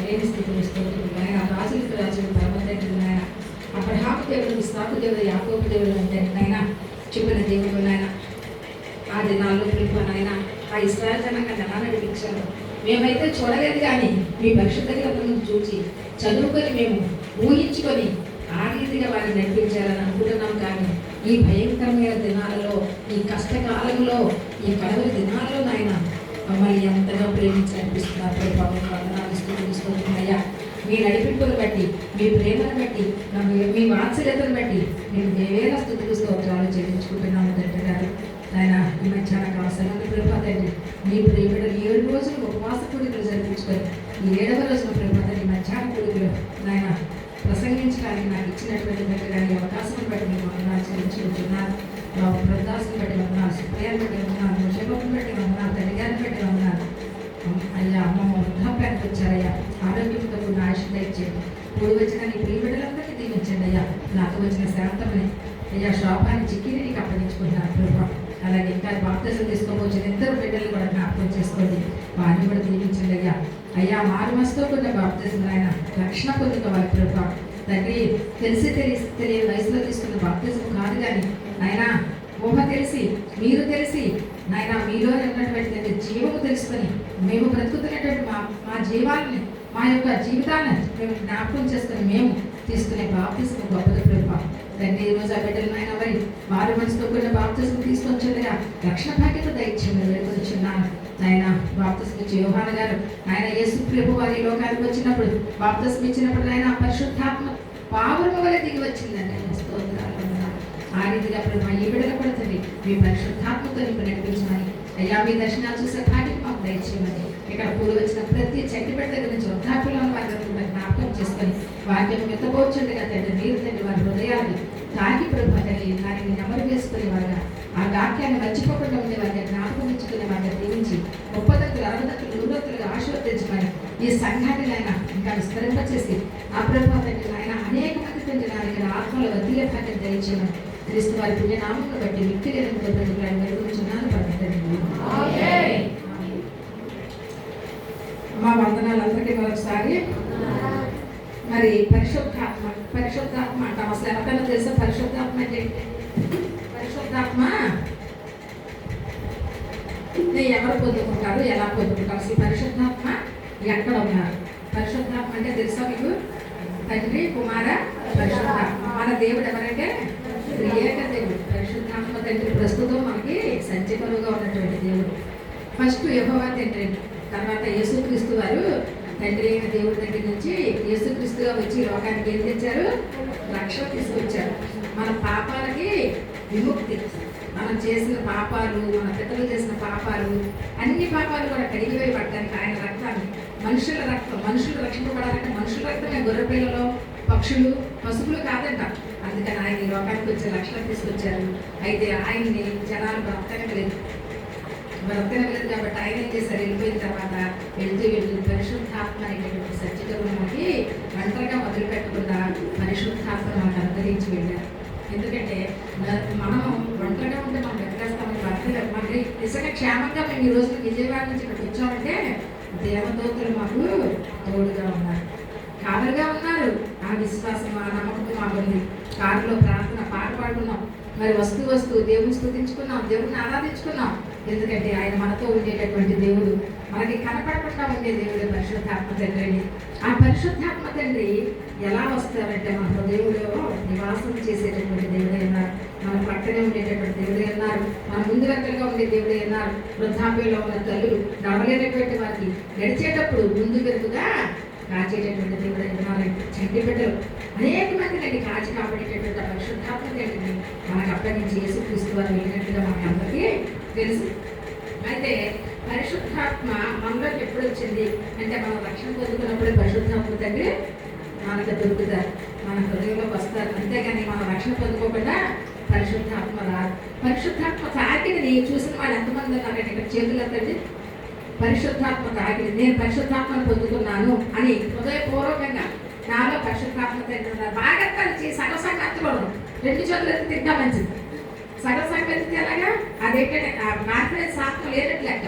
లేని స్థితిని స్తోత్రం నాయన. రాజులకు రాజులు పరమతండ్రి నాయన. అబ్రహాము దేవుడు, ఇస్సాకు దేవుడు, యాకోబు దేవుడు అంటే నాయన చెప్పిన దేవుడు నాయన. ఆ దినాల్లో ప్రభు నాయన ఆ ఇశ్రాయేలు జనాంగాన్ని ఎలా నడిపించారు మేమైతే చూడలేదు, కానీ మీ పరిశుద్ధ గ్రంథం చూసి చదువుకొని మేము ఊహించుకొని ఆ రీతిగా వారిని నడిపించాలని అనుకుంటున్నాం. కానీ ఈ భయంకరమైన దినాలలో, ఈ కష్టకాలంలో, ఈ కడవరి దినాల్లో నాయన మమ్మల్ని ఎంతగా ప్రేమించి నడిపిస్తున్నారు. తీసుకుంటున్నాయా మీ నడిపింపును బట్టి, మీ ప్రేమను బట్టి, మీ వాత్సల్యతను బట్టి మేము దేవేల స్థుతులు స్తోత్రాలు చెల్లించుకుంటున్నాము తండ్రి గారు. ఆయన ఈ మధ్యాహ్న కావాల్సిన ప్రభాతండి మీ ప్రేమడు 7 రోజులు ఉపవాస కూడికలు జరిపించుకొని ఈ 7వ రోజున ప్రభాతాన్ని మధ్యాహ్న కూడికలు నాయన ప్రసంగించడానికి నాకు ఇచ్చినటువంటి దగ్గర అవకాశం బట్టి మేము వందనాలు చెల్లించుకుంటున్నాను. వృద్ధాసుని బట్టి వందనాలు, సుప్రయాన్ని బట్టి వందనాలు, ముషభం బట్టి వందనాలు, తల్లి గారిని బట్టి వందనాలు. అయ్యా అమ్మమ్మ వృద్ధాప్యానికి వచ్చారయ్యా, ఆరోగ్యంతో కూడిన ఆయుష్గా ఇచ్చేయండి. ఇప్పుడు వచ్చిన నీ ప్రియబిడ్డలందరికీ దీవించండి అయ్యా. నాకు వచ్చిన శాంతమని అయ్యా శోభాన్ని చిక్కిని నీకు అప్పగించుకుంటున్నాను ప్రభావ. అలాగే ఇంకా బాప్తిజం తీసుకోవచ్చిన 2 బిడ్డలు కూడా జ్ఞాపకం చేసుకోండి, వారిని కూడా దీవించండి అయ్యా. అయ్యా మారుమస్తో కూడిన బాప్తిజం ఆయన రక్షణ పొందుకోవాలి ప్రభావ. తండ్రి తెలిసి తెలియని వయసులో తీసుకున్న బాప్తిజం కాదు, కానీ ఆయన ఊహ తెలిసి, మీరు తెలిసి నాయన మీలో ఉన్నటువంటి జీవము తెలుసుకొని మేము బ్రతుకుతున్నటువంటి మా జీవాన్ని, మా యొక్క జీవితాన్ని మేము జ్ఞాపకం చేసుకొని మేము తీసుకునే బాప్తిజం గొప్పది ప్రభావ. తండ్రి ఈరోజు ఆ బిడ్డలు నాయన వారి మనసుతో కూడిన బాప్తిజం తీసుకొచ్చిందిగా రక్షణ భాగ్యత దయచేయమని వేడుకొచ్చున్నాను నాయన. బాప్తిజం ఇచ్చి యోహాను గారు ఆయన యేసు ప్రభు వారి లోకానికి వచ్చినప్పుడు బాప్తిజం ఇచ్చినప్పుడు ఆయన పరిశుద్ధాత్మ పావురము వలె దిగి వచ్చిందండి. స్తోత్రాలు. ఆ రీతిగా ప్రభు ఈ బిడ్డలు కూడా తండ్రి మీ పరిశుద్ధాత్మతో నింపి నడిపించమని అయ్యా మీ దర్శనాలు చూసే భాగ్యం మాకు దయచేయమని ఇక్కడ కూడి వచ్చిన ప్రతి చెట్టు బిడ్డ దగ్గర నుంచి వృద్ధాప్యులను వారి జ్ఞాపకం చేసుకొని వాక్యం మెత్తబోచుండగా తండ్రి మీరు తండ్రి వారి హృదయాన్ని తాకి ప్రభు తండ్రి దానిని నెమరు వేసుకునే వారుగా, ఆ వాక్యాన్ని మర్చిపోకుండా ఉండే వారిని జ్ఞాపకం ఇచ్చుకునే వారిని దీవించి 30 60 100 ఆశీర్వదించమని ఈ సంఘాన్ని ఆయన ఇంకా విస్తరింపచేసి ఆ ప్రభు తండ్రి ఆయన అనేక మంది తండ్రి ఇక్కడ ఆత్మల వద్దీయ భాగ్యం దయచేయమని క్రీస్తు వారి పుణ్యనామను బట్టి వ్యక్తిగతంగా ప్రజలను వెలుగుతున్నాను పడుతుంది. మా వందనాలందరికీ మరొకసారి. మరి పరిశుద్ధాత్మ అంటాం. అసలు ఎవరికైనా తెలుసా పరిశుద్ధాత్మ అంటే? పరిశుద్ధాత్మ ఎవరు పొందుకుంటారు, ఎలా పొందుకుంటారు, అసలు పరిశుద్ధాత్మ ఎక్కడ ఉన్నారు? పరిశుద్ధాత్మ అంటే తెలుసా మీకు? తండ్రి, కుమార, పరిశుద్ధాత్మ. మన దేవుడు ఎవరంటే ఏక దేవుడు. పరిశుద్ధాత్మ తండ్రి ప్రస్తుతం మనకి సంచకరువుగా ఉన్నటువంటి దేవుడు. ఫస్ట్ యెహోవా తండ్రి, తర్వాత యేసుక్రీస్తు వారు తండ్రి అయిన దేవుడి దగ్గర నుంచి యేసుక్రీస్తుగా వచ్చి లోకానికి ఏం తెచ్చారు? రక్షణ తీసుకొచ్చారు. మన పాపాలకి విముక్తి. మనం చేసిన పాపాలు, మన పితలు చేసిన పాపాలు, అన్ని పాపాలు కూడా కడిగిపోయి పట్టడానికి ఆయన రక్తాన్ని, మనుషులు రక్షింపబడాలంటే మనుషుల రక్తమే, గొర్రెపిల్లలో, పక్షులు, పశువులు కాదంట. అందుకని ఆయన ఈ లోకానికి వచ్చి రక్షణ తీసుకొచ్చారు. అయితే ఆయన్ని జనాలు బ్రతకలేదు కాబట్టి ఆయన ఏం చేశారు? వెళ్ళిపోయిన తర్వాత వెళ్తూ పరిశుద్ధాత్మ అనేటువంటి సత్యకరుణకి ఒంటరిగా వదిలిపెట్టకుండా పరిశుద్ధాత్మ మనకు అనుగ్రహించి వెళ్ళారు. ఎందుకంటే మనం ఒంటరిగా ఉంటే మనం వెతకేస్తామని భర్తలు మనకి నిజంగా క్షేమంగా మేము ఈ రోజు విజయవాడ నుంచి ఇక్కడికి వచ్చామంటే దేవదూతలు మాకు తోడుగా ఉన్నారు, కావలుగా ఉన్నారు. ఆ విశ్వాసం, ఆ నమ్మకం మాకు ఉంది. కారులో ప్రార్థన పాట పాడుకున్నాం, మరి వస్తూ దేవుని స్తుతించుకున్నాం, దేవుడిని ఆరాధించుకున్నాం. ఎందుకంటే ఆయన మనతో ఉండేటటువంటి దేవుడు, మనకి కనపడకుండా ఉండే దేవుడు పరిశుద్ధాత్మ తండ్రిని. ఆ పరిశుద్ధాత్మ తండ్రి ఎలా వస్తారంటే మన హృదయంలో నివాసం చేసేటటువంటి దేవుడే అన్నారు, మన పక్కనే ఉండేటటువంటి దేవుడే అన్నారు, మన ముందు వెనకలుగా ఉండే దేవుడే అన్నారు. వృద్ధాప్యంలో ఉన్న తల్లులు నడవలేనటువంటి వారికి నడిచేటప్పుడు ముందు వెనుకగా కాచేటటువంటి దేవుడు అన్నారు. చంటి బిడ్డలు అనేక మంది నండి కాచి కాపాడేటటువంటి పరిశుద్ధాత్మ తండ్రిని మనకు అప్పగించి యేసుక్రీస్తు వారు వెళ్ళినట్టుగా మనకి అందరికీ తెలుసు. అయితే పరిశుద్ధాత్మ మనలోకి ఎప్పుడు వచ్చింది అంటే మనం రక్షణ పొందుకున్నప్పుడే పరిశుద్ధాత్మ తండ్రి మనకు దొరుకుతారు, మన హృదయంలోకి వస్తారు. అంతేగాని మనం రక్షణ పొందుకోకుండా పరిశుద్ధాత్మ రాదు. పరిశుద్ధాత్మ తాకిడిని చూసిన వాళ్ళు ఎంతమంది ఉన్నారంటే ఇక్కడ చేతులు ఎత్తండి. పరిశుద్ధాత్మ తాకిడి, నేను పరిశుద్ధాత్మను పొందుకున్నాను అని హృదయపూర్వకంగా నాలో పరిశుద్ధాత్మ తండ్రి ఉన్నారు. బాగా కలిసి సగసంగతులు 2 చేతులు ఎత్తి తింటా మంచిది. సగసంగతి ఎలాగా? అదేంటంటే కాన్ఫిడెన్స్ ఆత్మ లేనట్లెక్క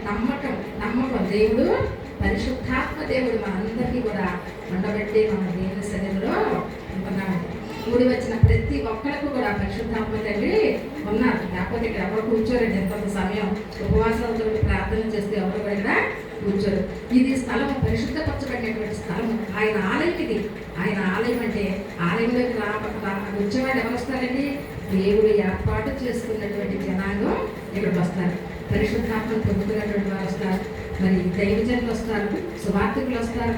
నమ్మకం. దేవుడు పరిశుద్ధాత్మ దేవుడు మనందరికీ కూడా ఉండబెట్టి మన దేవుని సన్నిధిలో ఉంటున్నామండి. కూడి వచ్చిన ప్రతి ఒక్కరికి కూడా పరిశుద్ధాత్మ తండ్రి ఉన్నారు. లేకపోతే ఇక్కడ ఎవరు కూర్చోరండి. ఎంతంత సమయం ఉపవాసాలతో ప్రార్థన చేస్తే ఎవరు కూడా ఇక్కడ కూర్చోరు. ఇది స్థలం పరిశుద్ధపరచబడినటువంటి స్థలము. ఆయన ఆలయం ఇది. ఆయన ఆలయం అంటే ఆలయంలోకి వచ్చేవాళ్ళు ఎవరు వస్తారండి? దేవుడు ఏర్పాటు చేసుకున్నటువంటి జనాంగం ఇక్కడికి వస్తారు. పరిశుద్ధాత్మను పొందుకున్నటువంటి వారు వస్తారు. మరి దైవజనులు వస్తారు, సువార్థికులు వస్తారు.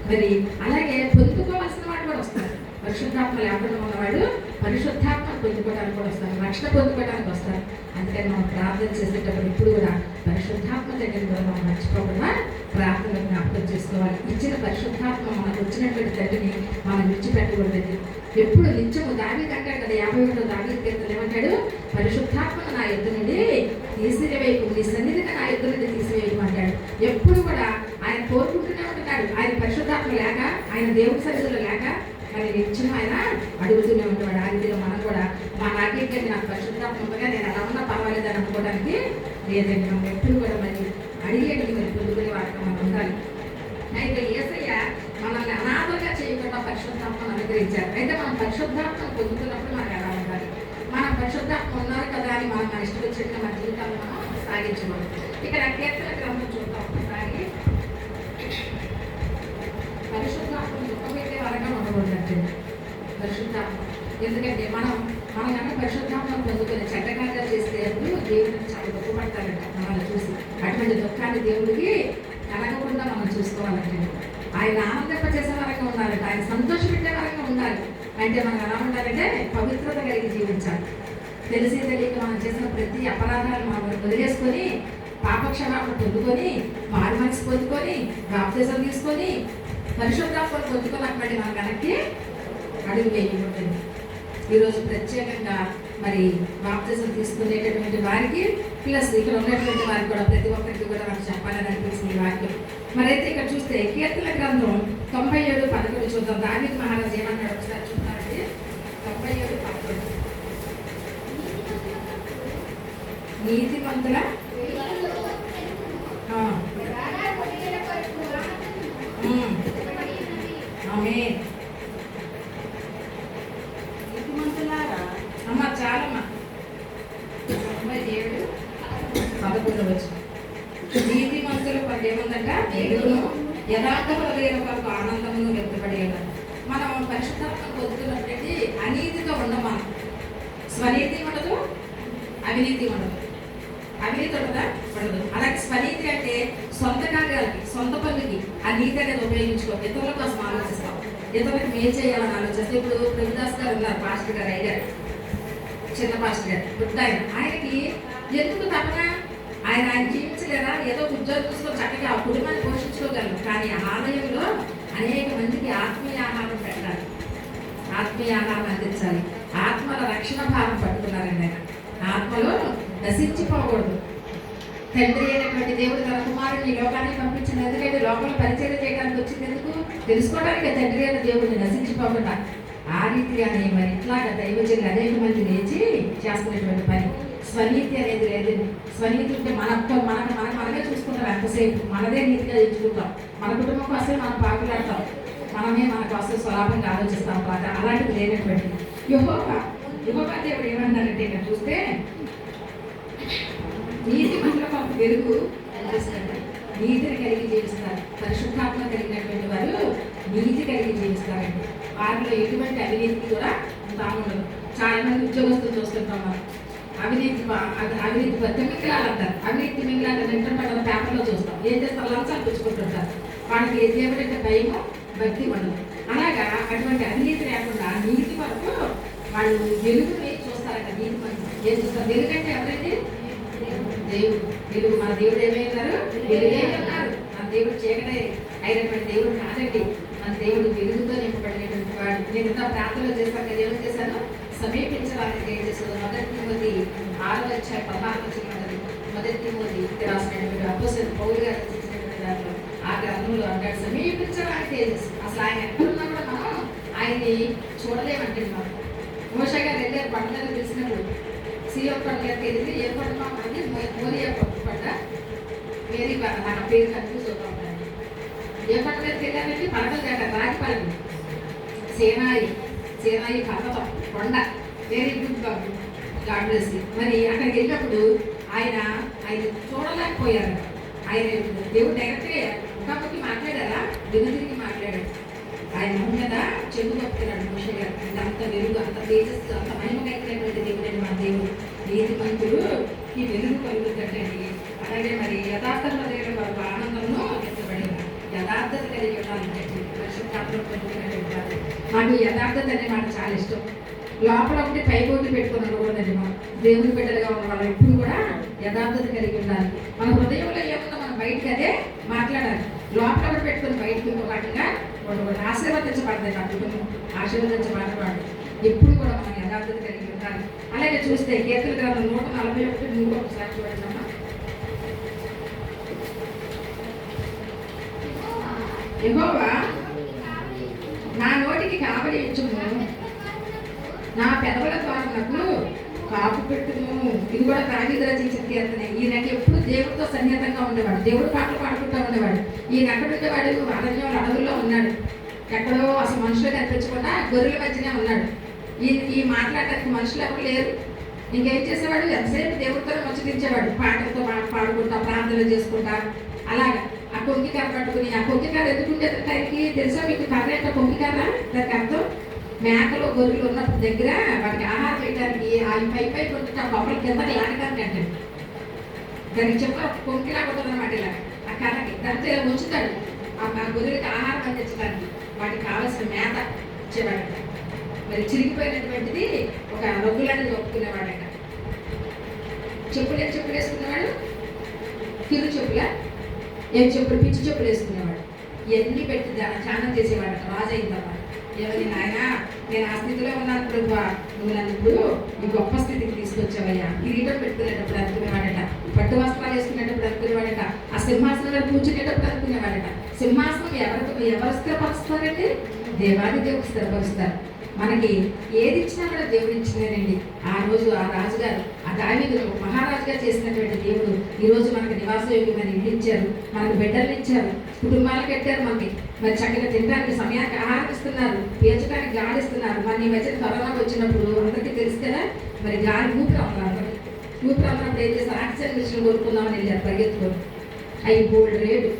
మరి అలాగే పొందుకోవాల్సిన వాళ్ళు కూడా వస్తారు. పరిశుద్ధాత్మ లేకుండా ఉన్నవాడు పరిశుద్ధాత్మ పొందుకోవడానికి కూడా వస్తారు, రక్షణ పొందుకోవడానికి వస్తారు. అందుకని మనం ప్రార్థన చేసేటప్పుడు ఇప్పుడు కూడా పరిశుద్ధాత్మ దగ్గర కూడా మనం మర్చిపోకుండా ప్రార్థన జ్ఞాపకం చేసుకోవాలి. ఇచ్చిన పరిశుద్ధాత్మ మనకు వచ్చినటువంటి తండ్రిని మనం విడిచిపెట్టకూడదు. ఎప్పుడు నిత్యము దావీదు అంటాడు కదా, 51 దావీదు కీర్తనలు ఏమంటాడు? పరిశుద్ధాత్మను నా యుద్ధ నుండి తీసివేయకు, నీ సన్నిధిని నా యుద్ధ నుండి తీసివేయకు అంటాడు. ఎప్పుడు కూడా ఆయన కోరుకుంటూనే ఉంటున్నాడు. ఆయన పరిశుద్ధాత్మ లేక, ఆయన దేవుడి సన్నిధిలో లేక మరి నిత్యం ఆయన అడుగుతూనే ఉంటాడు. ఆ రీతిలో మనం కూడా మా నాకేంటి నాకు పరిశుద్ధాత్మ ఉండగా నేను ఎలా ఉన్నా పర్వాలేదు అని అనుకోవడానికి లేదండి. మనం ఎప్పుడు కూడా మరి అడిగేటికి మరి పొందుకునే వాటికి మనం ఉండాలి. అయితే యేసయ్య మనల్ని అనాథగా చేయకుండా పరిశుద్ధాత్మను అనుగ్రహించారు. అయితే మనం పరిశుద్ధాత్మను పొందుతున్నప్పుడు మనకు ఎలా ఉండాలి? మన పరిశుద్ధాత్మ ఉన్నారు కదా అని మనం మన ఇష్టం వచ్చిన మన జీవితాన్ని మనం సాగించకూడదు. ఇక్కడ కీర్తన గ్రంథం చూద్దాం ఒకసారి. పరిశుద్ధాత్మను దుఃఖపెట్టే వరగా ఉండకూడదంటే పరిశుద్ధాత్మ. ఎందుకంటే మనం కన్నా పరిశుద్ధాత్మను పొందుకుని చెడ్డ కార్యాలు చేస్తే దేవుడిని చాలా దుఃఖపడతారంట మనల్ని చూసి. అటువంటి దుఃఖాన్ని దేవుడికి కలగకుండా మనం చూసుకోవాలంటే ఆయన ఆనందింపజేసే వరకు ఉండాలంటే, ఆయన సంతోషపెట్టే వరకు ఉండాలి. అంటే మనం ఎలా ఉండాలంటే పవిత్రత కలిగి జీవించాలి. తెలిసి తెలియక మనం చేసిన ప్రతి అపరాధాలు మనం వదిలేసుకొని పాపక్షమాపణ పొందుకొని మారు మనసు పొందుకొని బాప్తిజం తీసుకొని పరిశుద్ధాత్మను పొందుకున్నటువంటి మనం వెనక్కి అడుగు వేయకూడదు. ఈరోజు ప్రత్యేకంగా మరి బాప్తిజం తీసుకునేటటువంటి వారికి ప్లస్ ఇక్కడ ఉన్నటువంటి వారికి కూడా ప్రతి ఒక్కరికి కూడా నాకు చెప్పాలని అనిపిస్తుంది వాక్యం. మరైతే ఇక్కడ చూస్తే కీర్తన గ్రంథం 97:11 చూద్దాం. దావీదు మహారాజు ఏమన్నాడు ఒకసారి చూద్దామండి. 97:11 నీతిమంతుల ఆమేన్. అమ్మ చాలమ్మా. 97:11 నీతిమంతుల కొరకు ఏముందంట? దేవుడు యథార్థ హృదయం కొరకు ఆనందమును వ్యక్తపడి ఉన్నారు. మనం పరిశుద్ధాత్మను పొందుతున్నటువంటి అనీతితో ఉండము. మనం స్వనీతి ఉండదు, అవినీతి ఉండదు. అవినీతి ఉంటుందా? ఉండదు. అలాగే స్వనీతి అంటే సొంత కార్యాలకి, సొంత పనులకి ఆ నీతి అనేది ఉపయోగించుకో. ఇతరుల కోసం ఆలోచిస్తాం, ఇతరులకు మేలు చేయాలని ఆలోచిస్తాం. ఇప్పుడు ప్రభుదాస్ గారు ఉన్నారు, పాస్టర్ గారు అయ్యారు, చిన్న పాస్టర్ గారు. ఇప్పుడు ఆయనకి ఎందుకు తపన? ఆయన జీవించలేదా? ఏదో ఉద్యోగం చూసుకొని చక్కగా ఆ కుటుంబాన్ని పోషించుకోగలరు. కానీ ఆలయంలో అనేక మందికి ఆత్మీయ ఆహారం పెట్టాలి, ఆత్మీయ ఆహారం అందించాలి. ఆత్మల రక్షణ భారం పట్టుకున్నారండి. ఆయన ఆత్మలో నశించిపోకూడదు. తండ్రి అయినటువంటి దేవుడు తన కుమారుని ఈ లోకానికి పంపించిన ఎందుకంటే లోకంలో పరిచయం చేయడానికి వచ్చింది ఎందుకు? తెలుసుకోవడానికి తండ్రి అయిన దేవుడిని నశించిపోకుండా. ఆ రీతిగానే మరి ఇట్లాగా దైవజనులు అనేక మంది లేచి చేస్తున్నటువంటి పని. స్వనీతి అనేది లేదు. స్వనీతి ఉంటే మనమే చూసుకుంటాం. ఎంతసేపు మనదే నీతిగా ఎంచుకుంటాం. మన కుటుంబం కోసమే మనం పాకులాడతాం, మనమే మన కోసం స్వలాభంగా ఆలోచిస్తాం. అలాంటిది లేనటువంటి యెహోవా దేవుడు ఏమన్నారంటే ఇక్కడ చూస్తే నీతి మంత్రులకు వెలుగు కనిపిస్తారు, నీతిని కలిగి జీవిస్తారు. పరిశుద్ధాత్మ కలిగినటువంటి వారు నీతి కలిగి జీవిస్తారండి. వారిలో ఎటువంటి అవినీతి కూడా తాముండదు. చాలా మంది ఉద్యోగస్తులు చూస్తుంటాం మనం. అవినీతి మింగిలాలు అంటారు. అవినీతి మింగిలాలు వెంటనే పేపర్లో చూస్తాం. ఏం చేస్తారు? లంచాలు పుచ్చుకుంటుంటారు. వాళ్ళకి దేవుడంటే భయము, భక్తి ఉండదు. అలాగా అటువంటి అవినీతి లేకుండా నీతి వరకు వాళ్ళు వెలుగుని చూస్తారట. నీతి మంది ఏం చూస్తారు? వెలుగంటే ఎవరండి? దేవుడు. వెలుగు. మన దేవుడు ఏమైనారు? వెలుగే ఉన్నారు. మన దేవుడు చీకటే అయినటువంటి దేవుడు కాదండి. మన దేవుడు వెలుగుతో నింపబడినటువంటి వాడు. నేను ఇంత ప్రార్థనలో చేశాను కదా, ఏమని చేశాను? సమీపించడానికి ఏం చేశాను? 1 తిమోతి 6:16 1 తిమోతి రాసినటువంటి అపోస్తలుడైన పౌలు గారు రచించినటువంటి దాంట్లో ఆ గ్రంథంలో అంటాడు, సమీపించడానికి ఏం చేస్తాం. అసలు ఆయన ఎక్కడున్నా కూడా మనం ఆయన్ని చూడలేమంటే. మనం మోషే గారు వెళ్ళారు పంట మీద తెలిసినప్పుడు సీఎం పండుగకి వెళ్ళి ఏ పండుగ అది మోరియా పంట మేరీ నాకు పేరు కన్ఫ్యూజ్ అవుతా ఉంటాను. ఏ కొండ మీదకి వెళ్ళారంటే పలకలు కాక రాగి పలకలు. సేనాయి పర్వతం కొండ. Very good Babu, God bless you. మరి అక్కడికి వెళ్ళినప్పుడు ఆయన చూడలేకపోయారు. ఆయన దేవుడు డైరెక్ట్గా ముఖాముఖి మాట్లాడారా? తిరిగి మాట్లాడాడు. ఆయన మొహం మీద చెంగు కప్పుతున్నాడు మోషే గారు. అంత వెలుగు, అంత తేజస్సు, అంత మహిమకైనటువంటి దేవుడు అండి మన దేవుడు. నీతి మంతుడు ఈ వెలుగు కలుగుతుందండి. అలాగే మరి యథార్థ హృదయంలో వారు ఆనందంలో ఎత్తబడి యథార్థత కలిగి ఉండాలంటే మాకు యథార్థత అనే మాట చాలా ఇష్టం. లోపల ఒకటి పైపోటీ పెట్టుకుని ఉండకూడదండి. మనం దేవుని బిడ్డలుగా ఉన్న వాళ్ళు ఎప్పుడు కూడా యథార్థత కలిగి ఉండాలి. మన హృదయంలో ఏముందో మనం బయటకు అదే మాట్లాడాలి. లోపల ఒకటి పెట్టుకుని బయటకు ఇంకొకటిగా ఉండకూడదు. ఆశీర్వదించబడదండి ఆ కుటుంబం, ఆశీర్వదించబడబడదు. ఎప్పుడు కూడా మనం యథార్థత కలిగి ఉండాలి. అలాగే చూస్తే కీర్తన గ్రంథం 141 మీరు ఒకసారి చూడండి అమ్మా. యెహోవా నా నోటికి కావలి ఇచ్చుము, నా పెదవుల ద్వారా నాకు కాపు పెట్టుము. ఇది కూడా దావీదు రచించిన కీర్తనే. ఈయన ఎప్పుడు దేవుడితో సన్నిహితంగా ఉండేవాడు, దేవుడు పాటలు పాడుకుంటూ ఉండేవాడు. ఈయన ఎక్కడ ఉండేవాడు? అరణ్యం అడవుల్లో ఉన్నాడు. ఎక్కడో అసలు మనుషులు కనిపించకుండా గొర్రెల మధ్యనే ఉన్నాడు. ఈ మాట్లాడటానికి మనుషులు ఎవరు లేరు. ఇంకేం చేసేవాడు? ఎంతసేపు దేవుడితో ముచ్చటించేవాడు, పాటలతో పాడుకుంటా, ప్రార్థనలు చేసుకుంటా. అలాగా ఆ కొంకికర్ర పట్టుకుని, ఆ కొంకికర్ర ఎందుకుండేది టైంకి తెలుసా మీకు? కర్ర ఏంటో కొంకికర్ర, దానికి అర్థం మేకలు గొర్రెలు ఉన్నప్పుడు దగ్గర వాటికి ఆహారం వేయడానికి ఆ పై కొంచెం ఆ బొమ్మల కిందకి లాగడానికి అంటే దానికి చెప్ప కొంకిలా ఉంటుంది అనమాట. ఇలా ఆ కర్రకి దాంతో ఇలా ఉంచుతాడు. ఆ గొర్రెలకి ఆహారం అందించడానికి వాటికి కావాల్సిన మేత ఇచ్చేవాడట. మరి చిరిగిపోయినటువంటిది ఒక రొగ్గులాంటిది ఒప్పుకునేవాడట. చెప్పులు వేసుకునేవాడు? కిరు చెప్పుల ఏం చెప్పులు, పిచ్చి చెప్పులు వేసుకునేవాడు. ఇవన్నీ పెట్టి ధ్యానం చేసేవాడట రాజు అయిన తర్వాత. ఎవరి నాయన, నేను ఆ స్థితిలో ఉన్నాను ప్రభు, నువ్వు నన్ను ఇప్పుడు ఈ గొప్ప స్థితికి తీసుకొచ్చావయ్యా. కిరీటం పెట్టుకునేటప్పుడు అనుకునేవాడట, పట్టు వస్త్రాలు వేసుకునేటప్పుడు అనుకునేవాడట, ఆ సింహాసనంలో కూర్చునేటప్పుడు అనుకునేవాడట. సింహాసనం ఎవరు స్థిరపరుస్తారండి? దేవాది దేవుడు స్థిరపరుస్తారు. మనకి ఏది ఇచ్చినా కూడా దేవుడు ఇచ్చినారండి. ఆ రోజు ఆ రాజుగారు, ఆ దావీదు మహారాజుగా చేసినటువంటి దేవుడు ఈరోజు మనకు నివాసయోగ్యమైన ఇల్లు ఇచ్చారు, మనకు బిడ్డలు ఇచ్చారు, కుటుంబాలు కట్టారు. మనకి మరి చక్కగా తినడానికి సమయానికి ఆహారం ఇస్తున్నారు, పీల్చడానికి గాలి ఇస్తున్నారు. మన ఈ మధ్యన కరోనా వచ్చినప్పుడు అందరికీ తెలుసు కదా, మరి గాలి ఊపిరి అమ్మన్నప్పుడు ఏం చేస్తారు? ఆక్సిజన్ మిషన్ కొనుక్కుందామని వెళ్ళారు పరిగెత్తుకొని. అవి గోల్డ్ రేటు.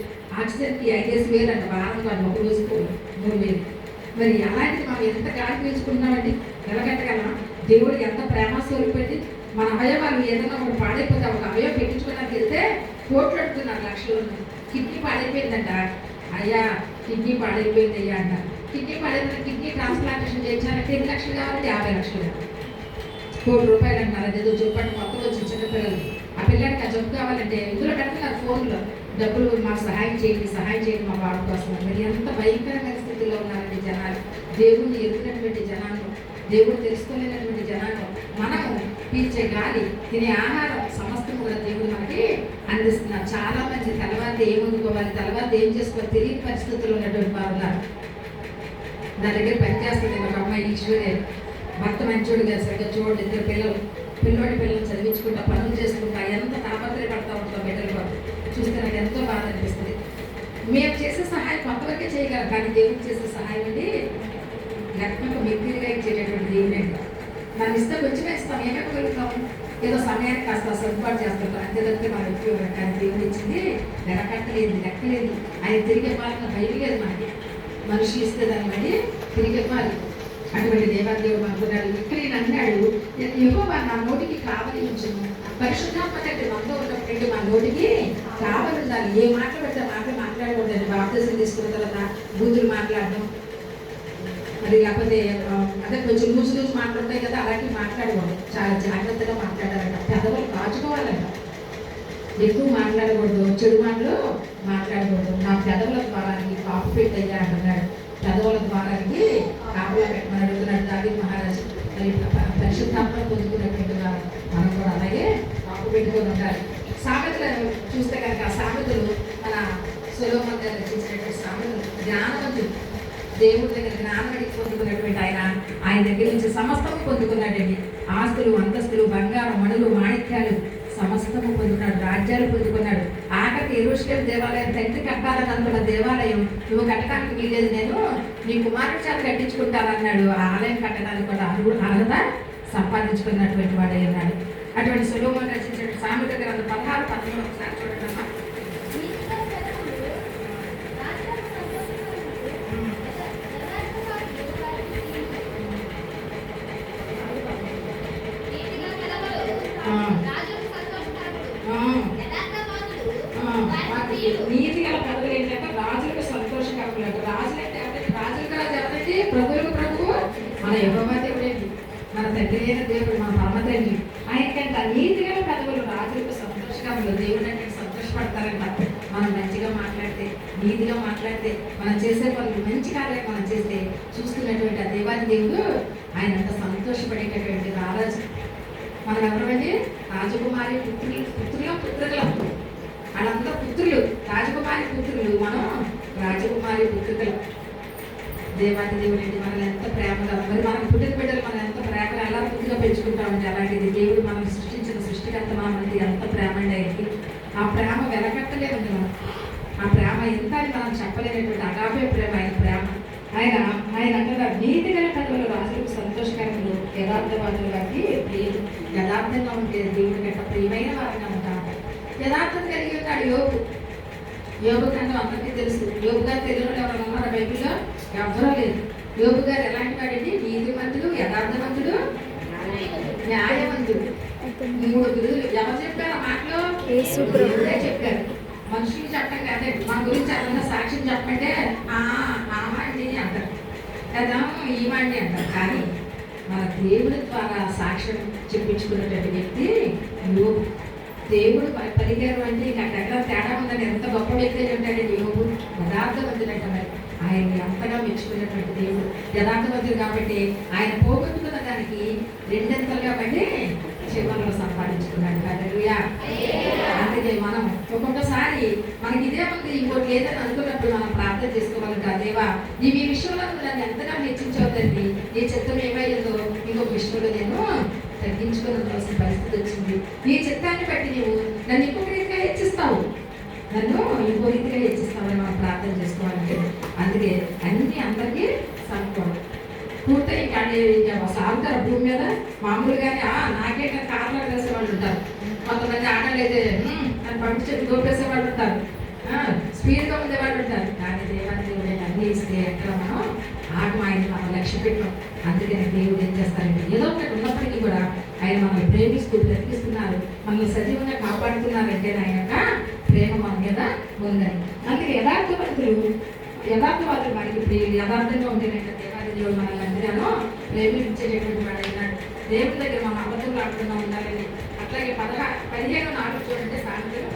ఆక్సిజన్కి 5,000 అంట, వారం కాదు, ఒక రోజుకు 3,000. మరి అలాంటిది మనం ఎంత గాలి పీల్చుకుంటున్నామండి? నిలబెట్టగలమా? దేవుడు ఎంత ప్రేమ స్వరూపెట్టి మన అవయవాలు ఏదైనా ఒకటి పాడైపోతే ఒక అవయవం పెట్టించుకోవడానికి వెళ్తే కోట్లు అడుగుతున్నారు, లక్షలు. కిడ్నీ పాడైపోయిందంట. అయ్యా కిడ్నీ పాడైపోయింది అయ్యా అంట. కిడ్నీ పాడైపోయిన కిడ్నీ ట్రాన్స్ప్లాంటేషన్ చేయించాలంటే 10 లక్షలు కావాలంటే 50 లక్షలు కావాలి. ₹1,00,00,000 అంటారు. అదేదో చూపండి మొత్తం వచ్చి చిన్నపిల్లలు. ఆ పిల్లడికి ఆ జబ్బు కావాలంటే ఇందులో పెడుతున్నారు ఫోన్లో, డబ్బులు మాకు సహాయం చేయండి మా బాబు కోసం. మరి ఎంత భయంకరమైన స్థితిలో ఉన్నారండి జనాలు. దేవుడిని ఎదుగునటువంటి జనాలు, దేవుడు తెలుసుకోలేనటువంటి జనాలు. మనము పీల్చే గాలి, తినే ఆహారం సమస్తం కూడా దేవుడు మనకి అందిస్తున్నారు. చాలా మంది తెల్లవారితే ఏం వండుకోవాలి, తెల్లవారితే ఏం చేసుకోవాలి తెలియని పరిస్థితుల్లో ఉన్నటువంటి వారు ఉన్నారు. నా దగ్గర పనిచేస్తుంది ఒక అమ్మాయి, ఈశ్వర్య. భర్త మంచోడు గారు, సరిగ్గా చూడండి, 2 పిల్లలు చదివించుకుంటా, పనులు చేసుకుంటా, ఎంత తాపత్రయపడతా ఉంటాం బిడ్డల కోసం. చూస్తే నాకు ఎంతో బాధ అనిపిస్తుంది. మేము చేసే సహాయం కొంతవరకే చేయగలం, కానీ దేవుడికి చేసే సహాయం అండి లెక్కకు మిక్కిలిగా ఇచ్చేటటువంటి దేవుడు అండి. మనం ఇస్తే కొంచెమే ఇస్తాం, ఏమైపోగలుగుతాం? ఏదో సమయానికి కాస్త సర్దుబాటు చేస్తుంటాం, అంతే తప్పితే మనం ఎక్కువ. కానీ దేవుడు ఇచ్చింది లెక్కలేదు. ఆయన తిరిగి ఇవ్వాలన్న భయం లేదు మనకి. మనుషులు ఇస్తే దాన్ని బట్టి తిరిగి ఇవ్వాలి. అటువంటి దేవాదేవుడు అనుకున్నాడు. ఇక్కడ నేను అన్నాడు, యెహోవా నా నోటికి కావలి ఉంచును. పరిశుద్ధాత్మ కంటే మనతో ఉన్నటువంటి మన నోటికి కావలి ఉండాలి. ఏ మాటలు పెడితే మాట్లాడకూడదండి. బాప్తిజం తీసుకున్న తర్వాత బూతులు మాట్లాడడం, మరి లేకపోతే అదే కొంచెం లూజు మాట్లాడతాయి కదా, అలాంటివి మాట్లాడకూడదు. చాలా జాగ్రత్తగా మాట్లాడాలంట. పెదవులు కాచుకోవాలంట. ఎక్కువ మాట్లాడకూడదు, చెడు మాటలు మాట్లాడకూడదు. నా పెదవుల ద్వారానికి కాపు పెట్టయ్యా అంటున్నాడు. పెదవుల ద్వారానికి కాపులా పెట్టమని అడుగుతున్నాడు దావీదు మహారాజు. మరి పరిశుద్ధాత్మ పొందుకున్నటువంటి వారు మనం కూడా అలాగే కాపు పెట్టుకొని ఉండాలి. సామెతలు చూస్తే కనుక సామెతలు మన సొలొమోను గారు రచించినటువంటి సామెతలు జ్ఞానవంతులు. దేవుడి దగ్గర జ్ఞానం అడిగి పొందుకున్నటువంటి ఆయన దగ్గర నుంచి సమస్తము పొందుకున్నాడండి. ఆస్తులు, అంతస్తులు, బంగారం, మణులు, మాణిక్యాలు సమస్తము పొందుకున్నాడు. రాజ్యాలు పొందుకున్నాడు. ఆఖరికి యెరూషలేము దేవాలయం తండ్రి కట్టాలని అనుకున్న దేవాలయం నువ్వు కట్టడానికి వీలేదు, నేను నీ కుమారుడి చేత కట్టించుకుంటానన్నాడు. ఆ ఆలయం కట్టడానికి కూడా అర్హత సంపాదించుకున్నటువంటి వాడే అన్నాడు. అటువంటి సొలొమోను రచించిన సామెతల గ్రంథం 16:13 ఒకసారి చూడండి అమ్మా. నీతి గల పదవులు ఏంటంటే రాజులకు సంతోషకరములు. రాజులంటే రాజులకు రాజు ఎవరంటే ప్రభువులకు ప్రభువు మన యెహోవా దేవుడేంటి, మన తండ్రి అయిన దేవుడు, మన పరమ తండ్రి. ఆయనకంట నీతి గల పదవులు రాజులకు సంతోషకరములు. దేవుడు అంటే సంతోషపడతారంట మనం మంచిగా మాట్లాడితే, నీతిగా మాట్లాడితే, మనం చేసే పనులు మంచి కార్యాలు మనం చేస్తే చూస్తున్నటువంటి ఆ దేవాది దేవుడు ఆయన అంత సంతోషపడేటటువంటి రారాజు. మనం ఎవరంటే రాజకుమారి పుత్రుల వాళ్ళందరూ పుత్రులు, రాజకుమారి పుత్రులు, మనం రాజకుమారి పుత్రులు. దేవాది దేవుడు ఏంటి మనల్ని ఎంత ప్రేమగా, మరి మనం పుట్టిన బిడ్డలు మనం ఎంత ప్రేమగా ఎలా పుట్టిగా పెంచుకుంటామండి. అలాంటిది దేవుడు మనం సృష్టించిన సృష్టికర్త మనకి ఎంత ప్రేమ అండి ఆయనకి. ఆ ప్రేమ వెలకట్టలేమండి మనం. ఆ ప్రేమ ఎంత అని మనం చెప్పలేనటువంటి అగాపే ప్రేమ ఆయన ప్రేమ. ఆయన అంటారు నీతి గల పదవులు రాజులకు సంతోషకరములు, యథార్థవాదులు వారికి ప్రియులు. యథార్థంగా ఉంటే దేవుడి గట్ట ప్రియమైన వారంగా ఉంటాం. యథార్థత కలిగి ఉన్నాడు యోబు కంటే అందరికీ తెలుసు. యోబు గారు తెలియని ఎవరైనా ఉన్నారా బైబిల్లో? ఎవరూ లేదు. యోబు గారు ఎలాంటి వాడండి? నీతిమంతుడు, యథార్థవంతుడు, న్యాయవంతుడు. 3 బిరుదులు. ఎవరు చెప్పారు ఆ మాటలో? దేవుడే చెప్పారు. మనుషులు చెప్పండి అదే మన గురించి ఎవరైనా సాక్ష్యం చెప్పంటే ఆమండి అంటారు కదా, ఈమండి అంటారు. కానీ మన దేవుడి ద్వారా సాక్ష్యం చెప్పించుకున్నటువంటి వ్యక్తి యోబు. దేవుడు పలికారు అంటే ఇక అక్కడ తేడా ఉందని ఎంత గొప్ప వ్యక్తి ఉంటాడండి యోబు. యథార్థవంతుడంట. మరి ఆయన్ని అంతగా మెచ్చుకున్నటువంటి దేవుడు యథార్థవంతుడు కాబట్టి ఆయన పోగొట్టుకున్న దానికి 2 బట్టి చివరిలో సంపాదించుకున్నాడు. హల్లెలూయా. అందుకే మనం ఒక్కొక్కసారి మనకి ఇదే ఉంది ఇంకోటి లేదని అనుకున్నప్పుడు మనం ప్రార్థన చేసుకోవాలంట. దేవా ఈ విషయంలో నన్ను ఎంతగా హెచ్చించవద్దండి, నీ చిత్తం ఏమయ్యిందో ఇంకొక విషయంలో నేను తగ్గించుకోవాల్సిన పరిస్థితి వచ్చింది. నీ చిత్తాన్ని బట్టి నువ్వు నన్ను ఇంకొక రీతిగా హెచ్చిస్తావు, నన్ను ఇంకో రీతిగా హెచ్చిస్తావని మనం ప్రార్థన చేసుకోవాలంటే. అందుకే అన్ని అందరికీ సమకూడదు. పూర్తయి కానీ సాగుతారు భూమి మీద మామూలుగానే నాకే కార్లో వేసే వాళ్ళు ఉంటారు. కొంతమంది ఆటలు అయితే నన్ను పంపించి చెప్పి దోపేసే వాళ్ళు ఉంటారు, స్పీడ్గా ఉండే వాళ్ళు ఉంటారు. కానీ దేవాన్ని దేవుడు అన్నీ ఇస్తే ఎక్కడ మనం ఆయన మనం లక్ష్య పెట్టాం. అందుకని దేవుడు ఏం చేస్తారంటే ఏదో ఒకటి ఉన్నప్పటికీ కూడా ఆయన మనల్ని ప్రేమిస్తూ బ్రతికిస్తున్నారు, మనల్ని సజీవంగా కాపాడుతున్నారంటే ఆయన యొక్క ప్రేమ మన మీద ఉందని. అందుకే యథార్థవాదులు మనకి ప్రియులు. యథార్థంగా ఉండేనంటే దేవాది దేవుడు మనల్ని అందరూ ప్రేమించేటటువంటి వాడు అయినాడు. దేవుడి దగ్గర మనం అబద్ధం ఆడుతున్నా ఉండాలని. అట్లాగే 15:4 చూడంటే సాయంత్రం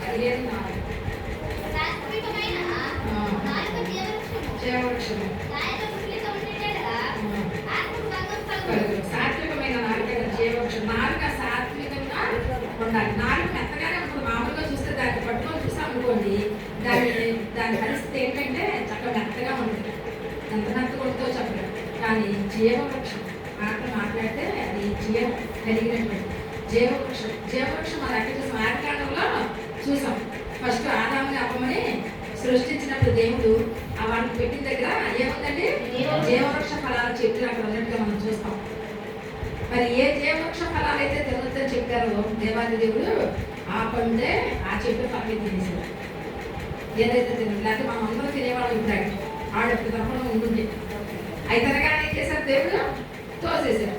15:4 సాత్వికమైన నాలుక జీవవృక్షం. నాలుక సాత్వికంగా ఉండాలి. నాలుగు మెత్తగానే ఉంటుంది. మామూలుగా చూస్తే దాన్ని పట్టుకొని చూసాం అనుకోండి, దాని పరిస్థితి ఏంటంటే చక్కగా మెత్తగా ఉంటుంది. ఎంత మెత్తగా ఉంటుందో చెప్పలేదు. కానీ జీవవృక్షం మాట్లాడితే అది జీవం కలిగినటువంటి జీవవృక్షం మన అక్కడ స్మారకాండంలో చూసాం. ఫస్ట్ ఆదాముని అవ్వమని సృష్టించినప్పుడు దేవుడు ఆ వాటిని పెట్టిన దగ్గర ఏముందండి? జీవవృక్ష ఫలాలు చెట్లు అక్కడ ఉన్నట్టుగా మనం చూస్తాం. మరి ఏ జీవవృక్ష ఫలాలు అయితే తినొద్దని చెప్పారో దేవాది దేవుడు ఆ పండే ఆ చెట్టు పక్కన తినేసాడు. ఏదైతే తినదు, లేకపోతే మనం అందరూ తినేవాళ్ళు ఉంటాడు. ఆడప్పుడు తరఫున ఉంటుండే అయితే ఏం చేశారు? దేవుడు తోసేశారు.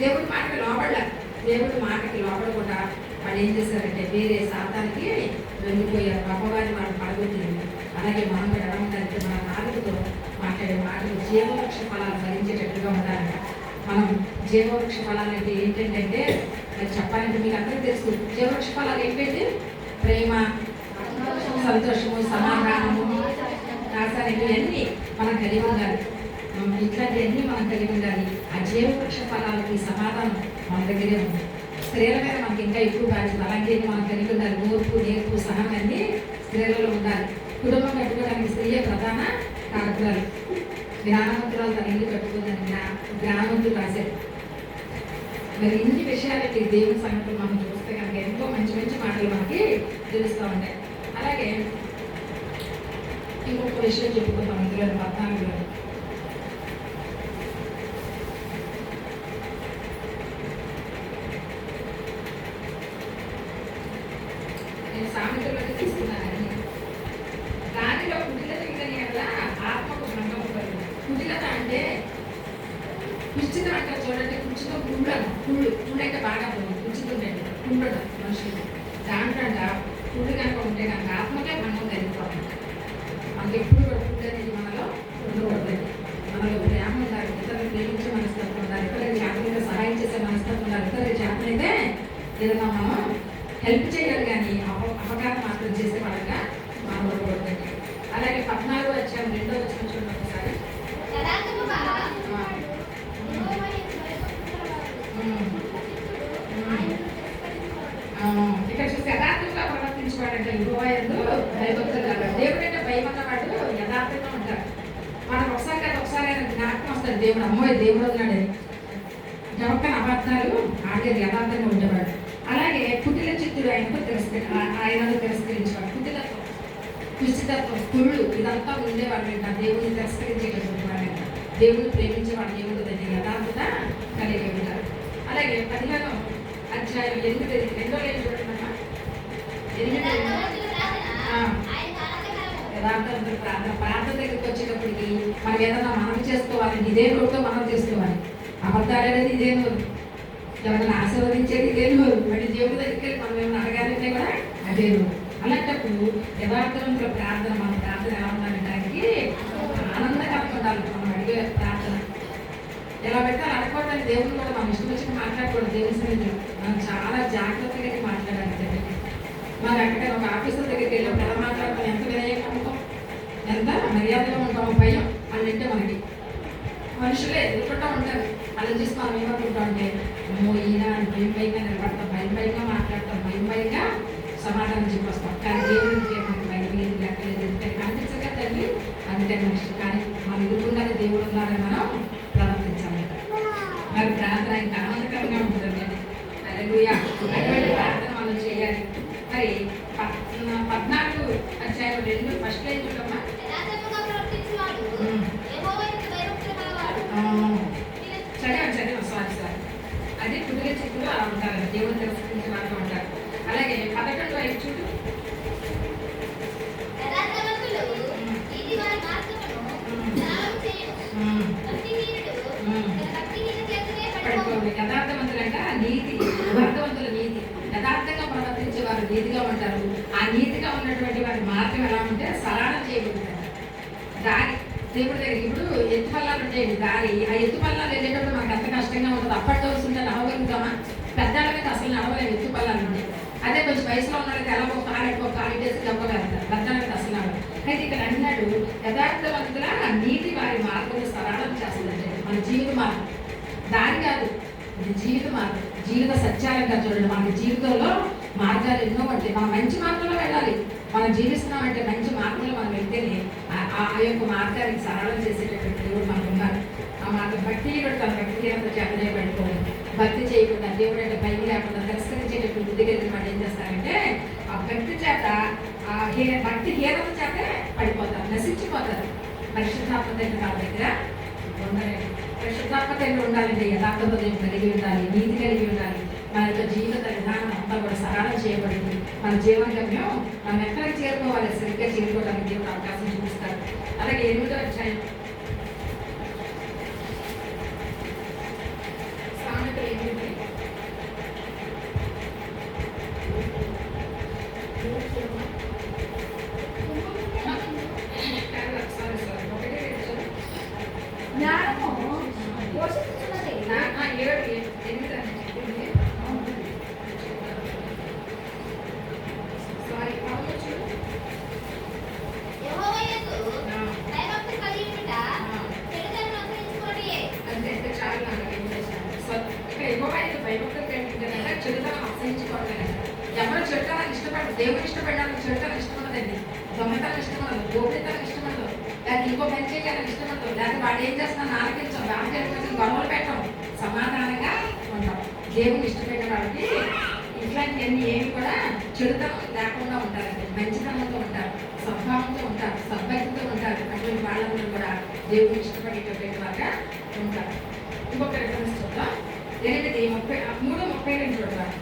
దేవుడి మాటకి లోపడలే. దేవుడి మాటకి లోపడకుండా వాళ్ళు ఏం చేశారంటే వేరే శాతానికి వెళ్ళిపోయారు. గొప్పవారిని వాళ్ళు పడగొట్టింది. అలాగే మనం కూడా ఎలా ఉండాలంటే మన నాలుగుతో మాట్లాడే మాటలు జీవవృక్ష ఫలాలు భరించేటట్టుగా ఉండాలంట. మనం జీవవృక్ష ఫలాలు అంటే ఏంటంటే అది చెప్పాలంటే మీకు అందరికీ తెలుసు. జీవవృక్ష ఫలాలు ఏంటంటే ప్రేమ, సంతోషము, సమాధానము, ఆశలు ఇవన్నీ మనం కలిగి ఉండాలి. ఇట్లాంటివన్నీ మనం కలిగి ఉండాలి. ఆ జీవవృక్ష ఫలాలకి సమాధానం మన దగ్గరే ఉంది. స్త్రీల మీద మనకి ఇంకా ఎక్కువ బాధ్యత. అలాంటివి మనం కలిగి ఉండాలి. ఓర్పు, నేర్పు, సహనం అన్నీ స్త్రీలలో ఉండాలి. కుటుంబం కట్టుకోవడానికి స్త్రీయే ప్రధాన కారకురాలు. జ్ఞానవంతురాలు తన ఇల్లు కట్టుకుందని జ్ఞానవంతులు రాశారు. మరి ఇన్ని విషయాలకి దేవుని సంగతులు మనం చూస్తాం. చూస్తే కనుక ఎంతో మంచి మంచి మాటలు మనకి తెలుస్తూ ఉంటాయి. అలాగే ఇంకొక విషయం చెప్పుకుంటాం ఇందులో 14లో. నేను సామెతలోకి తీసుకున్నానండి. దానిలో కుటిలత కదా ఆత్మకు భంగం ఉంటుంది. కుటిలత అంటే కుచితం అంటారు చూడండి. కుచితం కుళ్ళు అంటే బాగా కుచితుండండి కుండడం మనుషులు. దాంట్లో కుళ్ళు కనుక ఉంటే కనుక ఆత్మకే భంగం కలిగిపోతుంది. మనకి ఎప్పుడు కూడా కుళ్ళు అనేది మనలో ఉండకూడదు. మనలో ప్రేమ ఉండాలి, ఇతరులు ప్రేమించే మనస్తత్వం ఉండాలి, ఇతరులకు చేతనైతే సహాయం చేసే మనస్తత్వం ఉండాలి, ఇతరులకు చేతనైతే ఏదైనా మనం హెల్ప్ చేయాలి. కానీ అపకారం మాత్రం చేసే వాళ్ళగా మనం ఉండకూడదండి. అలాగే 14వ అధ్యాయం 2వ వచనం చూడండి ఒకసారి. ఇక్కడ చూస్తే యథార్థంగా ప్రవర్తించేవాడంటే యెహోవా యందు భయభక్తులు కలవాడు. దేవుడు అంటే భయం అన్నవాడు యథార్థంగా ఉంటాడు. మనకు ఒకసారి కదా ఒకసారి ఆయన జ్ఞాపకం వస్తాడు దేవుడు, అమ్మోయ్ దేవుడు వదిలాడని. జవక్కన అబద్ధాలు ఆడేది యథార్థంగా ఉండేవాడు. అలాగే కుటిల చిత్తుడు ఆయనకు తిరస్కరించేవాడు. కుటిలత్వం, కుచితత్వం, కుళ్ళు ఇదంతా ఉండేవాడు. దేవుడిని తిరస్కరించేటటువంటి వాడు, దేవుడిని ప్రేమించేవాడు, దేవుడు దగ్గర యథార్థత కలిగి ఉంటారు. అలాగే 15వ అధ్యాయం 8 చూడండి. యథార్థవంతుల ప్రార్థన దగ్గరికి వచ్చేటప్పటికి మనం ఏదన్నా మనం చేసుకోవాలి, ఇదే నోటితో మనం చేసుకోవాలి. అబద్ధాలు అనేది ఇదే నోరు, ఎవరైనా ఆశీర్వదించేది ఇదే నోరు, మళ్ళీ దేవుడి దగ్గరికి వెళ్ళి మనం ఏమైనా అడగాలంటే కూడా అదే నోరు. అలాంటప్పుడు యథార్థవంతుల ప్రార్థన, మన ప్రార్థన ఎలా ఉండాలంటే ఆనందకరంగా ఉండాలి. మనం అడిగే ప్రార్థన ఎలా పెడితే అలా అడగకూడదని దేవుని కూడా మనం ఇష్టం వచ్చిన మాట్లాడకూడదు. దేవుని సన్నిధిలో మనం చాలా జాగ్రత్తగా మాట్లాడాలి. మరి అక్కడ ఒక ఆఫీసర్ దగ్గరికి వెళ్ళినప్పుడు ఎలా మాట్లాడతాం, ఎంత వినయంగా ఉంటాం, ఎంత మర్యాదగా ఉంటాము, భయం అన్నింటే మనకి మనుషులే ఎదుర్కొంటూ ఉంటారు. అలా చూసి మనం ఏమనుకుంటాం అంటే అమ్మో ఈయన భయం భయంగా నిలబడతాం, భయం భయంగా మాట్లాడతాం, భయం భయంగా సమాధానం చెప్పొస్తాం. కానీ దేవుడికి మనకి భయం లేదు, లెక్కలేదు, ఎందుకంటే కనిపించగా తల్లి అంతే మనిషి. కానీ మన ఎదుర్కొండానే దేవుడు ఉన్నారని మనం ప్రవర్తించాలి. మరి ప్రార్థన ఇంకా ఆనందకరంగా ఉంటుందండి. హల్లెలూయా. అటువంటి ప్రార్థన మనం చేయాలి. మరి 14 అధ్యాయం 2 ఫస్ట్ లైన్ చూడమ్మా. చదివాం సారీ అది కుదిరే చిత్తులు అలా ఉంటారు, దేవుని తిరస్కరించే వాళ్ళు ఉంటారు. అలాగే 11 చూడు. యథార్థవంతులంట నీతి, యథార్థవంతుల నీతి, యథార్థంగా ప్రవర్తించే వారు నీతిగా ఉంటారు. ఆ నీతిగా ఉన్నటువంటి వారి మార్గం ఎలా ఉంటే సరళం చేయబడుతుంది. దారి దేవుడి దగ్గర ఇప్పుడు ఎత్తు పల్లాలు ఉంటాయండి, దారి ఆ ఎత్తు పల్లాలు వెళ్ళేటప్పుడు మనకు ఎంత కష్టంగా ఉంటుంది. అప్పటి రోజు ఉంటే నడవగలుగుతామా? పెద్దవాళ్ళ మీద అసలు నడవలేము, ఎత్తు పల్లాలు ఉంటాయి. అదే కొంచెం వయసులో ఉన్నారైతే ఎలా ఒక కాలు ఇట్టేసి చెప్పగలుగుతారు, పెద్దవాళ్ళ మీద అసలు నడవదు. అయితే ఇక్కడ అన్నాడు యథార్థవంతుల నీతి వారి మార్గం సరళం చేస్తుందంటే మన జీవిత మార్గం, దారి కాదు ఇది జీవిత మార్గం, జీవిత సత్యాలంగా చూడండి. మన జీవితంలో మార్గాలు ఎన్నో ఉంటాయి. మనం మంచి మార్గంలో వెళ్ళాలి. మనం జీవిస్తున్నామంటే మంచి మార్గంలో మనం వెళ్తేనే ఆ యొక్క మార్గానికి సరళం చేసేటటువంటి దేవుడు మనకు ఉన్నారు. ఆ మార్గం భక్తి కూడా తన భక్తి అంత చేతనే పడిపోవాలి. భక్తి చేయకుండా దేవుడు అంటే భయం లేకుండా తిరస్కరించేటటువంటి బుద్ధి కలిగిన వాడు ఏం చేస్తారంటే ఆ భక్తి చేత భక్తి హీనత చేతే పడిపోతారు, నశించిపోతారు. పరిశుద్ధాత్మ దగ్గర ఉండాలండి. పరిశుద్ధాత్మ ఉండాలండి. యథార్థత కలిగి ఉండాలి, నీతి కలిగి ఉండాలి. మన యొక్క జీవిత విధానం అంతా కూడా సరళం చేయబడింది. మన జీవన గమ్యం మనం ఎక్కడికి చేరుకోవాలి, సరిగ్గా చేరుకోవడానికి దేవుడు అవకాశం చూపిస్తారు. అలాగే 8వ అధ్యాయం సామెతలు 8 ఎవరు చెడుతనాన్ని ఇష్టపడదు, దేవుడు ఇష్టపడాలని చెడుతనం ఇష్టపడదండి, దొంగతనం ఇష్టపడదు, గోపితనం ఇష్టపడదు, లేకపోతే ఇంకో పని చేయాలని ఇష్టపడదు, లేకపోతే వాడు ఏం చేస్తున్నా ఆలకించాం, రాజకీయ గొడవలు పెట్టాం, సమాధానంగా ఉంటాం. దేవుడు ఇష్టపడిన వాడికి ఇట్లా ఇట్లాంటివన్నీ ఏమి కూడా చెడుతనం లేకుండా ఉంటారండి. మంచితనంతో ఉంటారు, సద్భావంతో ఉంటారు, సద్భక్తితో ఉంటారు. అటువంటి వాళ్ళందరూ కూడా దేవుడిని ఇష్టపడేటటువంటి వారుగా ఉంటారు. ఇంకొక రిఫరెన్స్ చూద్దాం. 3:32 చూడవాలి.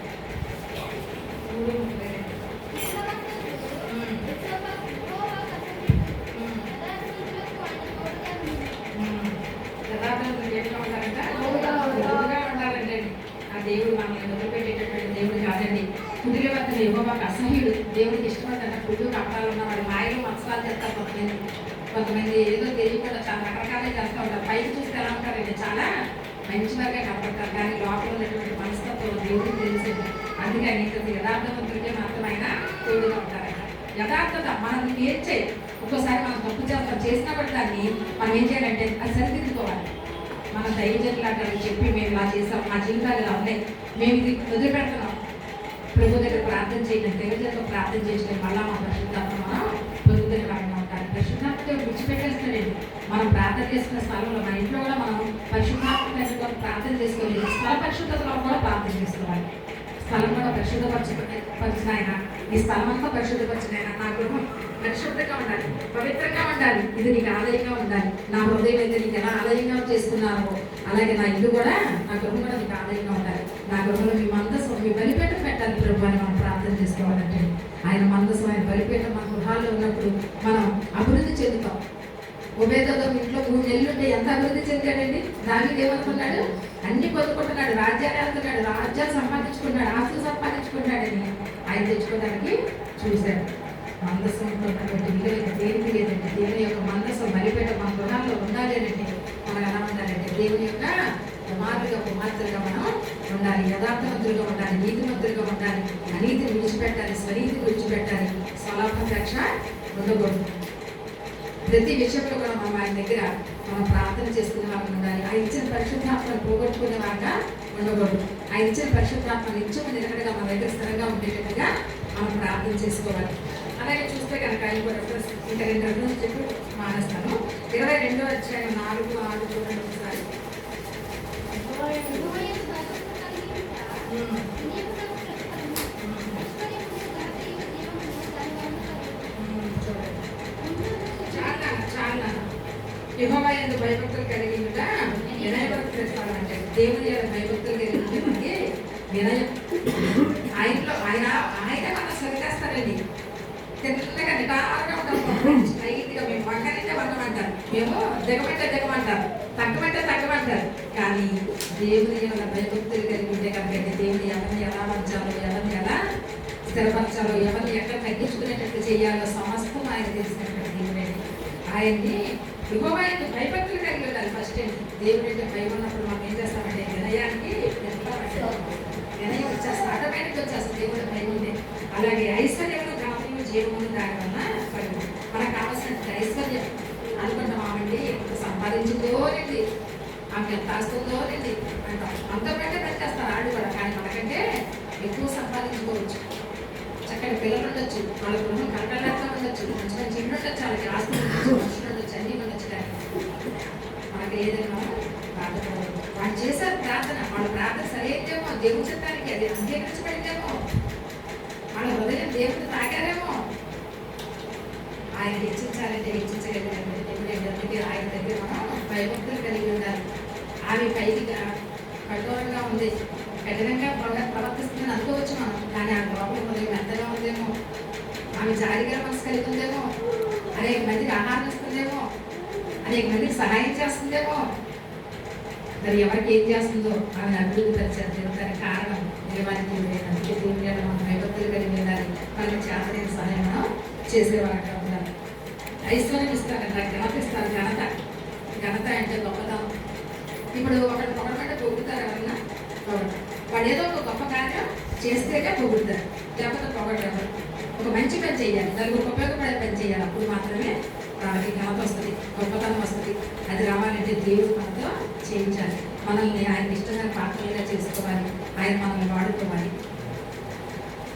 3:32 యథార్థవంతులు ఎట్లా ఉంటారంట? మృదువుగా ఉండాలండి. ఆ దేవుడు మనల్ని వదిలిపెట్టేటటువంటి దేవుడు కాదండి. కుదిరి వద్ద యెహోవాకు అసహ్యుడు. దేవుడికి ఇష్టపడతాడ కుళ్ళు కట్టాలు ఉన్నవాడు మాయలు మత్సరాలు చేస్తారు. కొంతమంది ఏదో తెలియకుండా చాలా రకరకాలే చేస్తూ ఉంటారు. పైకి చూస్తే ఎలా ఉంటారండి? చాలా మంచివారుగా కనపడతారు, కానీ లోపల ఉన్నటువంటి మనస్తత్వం దేవుడికి తెలిసింది. అందుకని యథార్థవంతుడికే మాత్రం ఆయన తోడుగా ఉంటారంట. యథార్థత మనల్ని నేర్చే. ఒక్కోసారి మనం తప్పు చేస్తాం, చేసినప్పుడు దాన్ని మనం ఏం చేయాలంటే అది సరిదిద్దుకోవాలి. మన దైవజనులాంటి చెప్పి మేము ఇలా చేసాం, మా జీవితాలు ఇలా ఉన్నాయి, మేము ఇది వదిలిపెడుతున్నాం, ప్రభు దగ్గర ప్రార్థన చేయడం, దైవజనులతో ప్రార్థన చేసిన మళ్ళా మా పరిశుద్ధాత్మ మనం పొందుతున్న వాడిగా ఉంటారు. పరిశుద్ధాత్మతో విడిచిపెట్టేస్తాడండి. మనం ప్రార్థన చేసుకున్న స్థలంలో మన ఇంట్లో కూడా మనం పరిశుద్ధాత్మతో ప్రార్థన చేసుకోవాలి. స్థల పరిశుద్ధతలో కూడా ప్రార్థన చేసుకోవాలి. స్థలం కూడా పరిశుద్ధపరిచిన ఆయన, ఈ స్థలం అంతా పరిశుద్ధపరిచిన ఆయన, నా గృహం పరిశుద్ధంగా ఉండాలి, పవిత్రంగా ఉండాలి, ఇది నీకు ఆలయంగా ఉండాలి. నా హృదయం అయితే నీకు ఎలా ఆలయంగా చేసుకున్నావో అలాగే నా ఇల్లు కూడా, నా గృహం కూడా నీకు ఆలయంగా ఉండాలి. నా గృహంలో మీ మందసం, మీ బలిపీఠం పెట్టాలి ప్రభు అని మనం ప్రార్థన చేసుకోవాలంటే. ఆయన మందసం, ఆయన బలిపీఠం మన గృహాల్లో ఉన్నప్పుడు మనం అభివృద్ధి చెందుతాం. ఉబేదోదం ఇంట్లో 3 నెలలు ఉంటే ఎంత అభివృద్ధి చెందాడండి. దానికి ఏమనుకున్నాడు? అన్ని పొందుకుంటున్నాడు, రాజ్యాలు వెళ్తున్నాడు, రాజ్యాలు సంపాదించుకున్నాడు, ఆస్తులు సంపాదించుకున్నాడని ఆయన తెచ్చుకోవడానికి చూశాడు. మందసం ఉన్నటువంటి విలువ దేనికి లేదండి. దేవుని యొక్క మందసం బలిపేట మన గృహాల్లో ఉండాలి అంటే మనం ఎలా ఉండాలంటే దేవుని యొక్క కుమారులుగా కుమార్తెలుగా మనం ఉండాలి, యథార్థవంతులుగా ఉండాలి, నీతిమంతులుగా ఉండాలి, అనీతిని విడిచిపెట్టాలి, స్వనీతిని విడిచిపెట్టాలి, స్వలాభాపేక్ష ఉండకూడదు. ప్రతి విషయంలో కూడా మనం ఆయన దగ్గర మనం ప్రార్థన చేసుకునే వారు ఉండాలి. ఆయన ఇచ్చిన పరిశుద్ధాత్మను పోగొట్టుకునే వారుగా ఉండకూడదు. ఆయన ఇచ్చిన పరిశుద్ధాత్మను నిత్యం నిలకడగా మన దగ్గర స్థిరంగా ఉండేటట్టుగా మనం ప్రార్థన చేసుకోవాలి. అలాగే చూస్తే కనుక ఇంకో రెఫరెన్స్, ఇంకా 2 రెఫరెన్స్ చెప్పి మానేస్తాను. 22వ అధ్యాయం 4:6 చూడండి ఒకసారి. యెహోవా యందు భయభక్తులు కలిగి ఉంట వినయభక్తులు తెస్తానంటే, దేవుని యొక్క భయభక్తులు కలిగి ఉంటే మనకి వినయం. ఆయనలో ఆయన మనం సరిచేస్తారండి. తెల్లగా నిటారుగా ఉంటాం, స్ట్రైట్గా. మేము వంకనంటే వంకమంటారు, మేము దిగమంటారు, తగ్గమంటారు. కానీ దేవుని యొక్క భయభక్తులు కలిగి ఉంటే కనుక దేవుని ఎవరిని ఎలా వంచాలో, ఎవరిని ఎలా స్థిరపరచాలో, ఎవరిని ఎక్కడ తగ్గించుకునేటట్టు చేయాలో సమస్తం ఆయన తెలిసినటువంటి దేవుడే. ఆయన్ని యెహోవా యందు భయభక్తులు కలిగి ఉండాలి. ఫస్ట్ దేవుడి యొక్క భయం ఉన్నప్పుడు మనం ఏం చేస్తామంటే వినయానికి వినయం వచ్చేస్తాం, ఆటోమేటిక్ వచ్చేస్తాం దేవుడి భయం ఉంటే. అలాగే ఐశ్వర్యము, ఘనము, జీవము దాని వల్ల మనకు కావాల్సినటువంటి ఐశ్వర్యం అనుకుంటామండి. ఎంత సంపాదించుకోనండి, ఆమె ఎంత ఆస్తుందోనండి అంటాం. అంతకంటే పెట్టేస్తారు ఆడు కూడా. కానీ మనకంటే ఎక్కువ సంపాదించుకోవచ్చు. చక్కటి పిల్లలు ఉండొచ్చు, వాళ్ళ గృహం కలకలగా ఉండొచ్చు, మంచి మంచి ఇల్లు ఉండొచ్చు, వాళ్ళకి ఆస్తి ఉండొచ్చు, మనుషులు ఉండొచ్చు, అన్నీ ఉండొచ్చు. కానీ మనకి ఏదైనా బాధపడదు. వాళ్ళు చేశారు ప్రార్థన, వాళ్ళ ప్రార్థన సరైనదేమో, దేవుడి చిత్తానికి అది అంగీకరించబడిందేమో, వాళ్ళ హృదయం దేవుడు తాగారేమో. ఆయన హెచ్చించాలంటే హెచ్చించగలిగారు. దేవుడి ఆయన దగ్గర మనం భయభక్తులు కలిగి ఉండాలి. ఆమె పైకి కఠోరంగా ఉంది, కఠినంగా ప్రవర్తిస్తుందని అనుకోవచ్చు మనం. కానీ ఆ లోపల హృదయం ఎంతగా ఉందేమో, ఆమె జారిగా మనసు కలిగి ఉందేమో, అనేక మందికి ఆహారం ఇస్తుందేమో, అనేక మందికి సహాయం చేస్తుందేమో. మరి ఎవరికి ఏం చేస్తుందో ఆమె అభివృద్ధి పరిచారు. దానికి కారణం దేవానికి అందుకే దేవుని మనం భయభక్తులు కలిగి ఉండాలి. వాళ్ళకి చేతనైన సహాయం మనం చేసేవాళ్ళగా ఉండాలి. ఐశ్వర్యం ఇస్తారంట, ఘనత ఇస్తారు. ఘనత అంటే గొప్పతనం. ఇప్పుడు ఒకరికంటే పొగుడుతారు ఎవరన్నా, వాడు ఏదో ఒక గొప్ప కార్యం చేస్తేనే పొగుడుతారు, లేకపోతే పొగడరు. ఒక మంచి పని చేయాలి, దానికి ఉపయోగపడే పని చేయాలి, అప్పుడు మాత్రమే వాళ్ళకి ఘనత వస్తుంది, గొప్పతనం వస్తుంది. అది రావాలంటే దేవుడు మనతో చేయించాలి. మనల్ని ఆయన ఇష్టమైన పాత్రలుగా చేసుకోవాలి, ఆయన మనల్ని వాడుకోవాలి.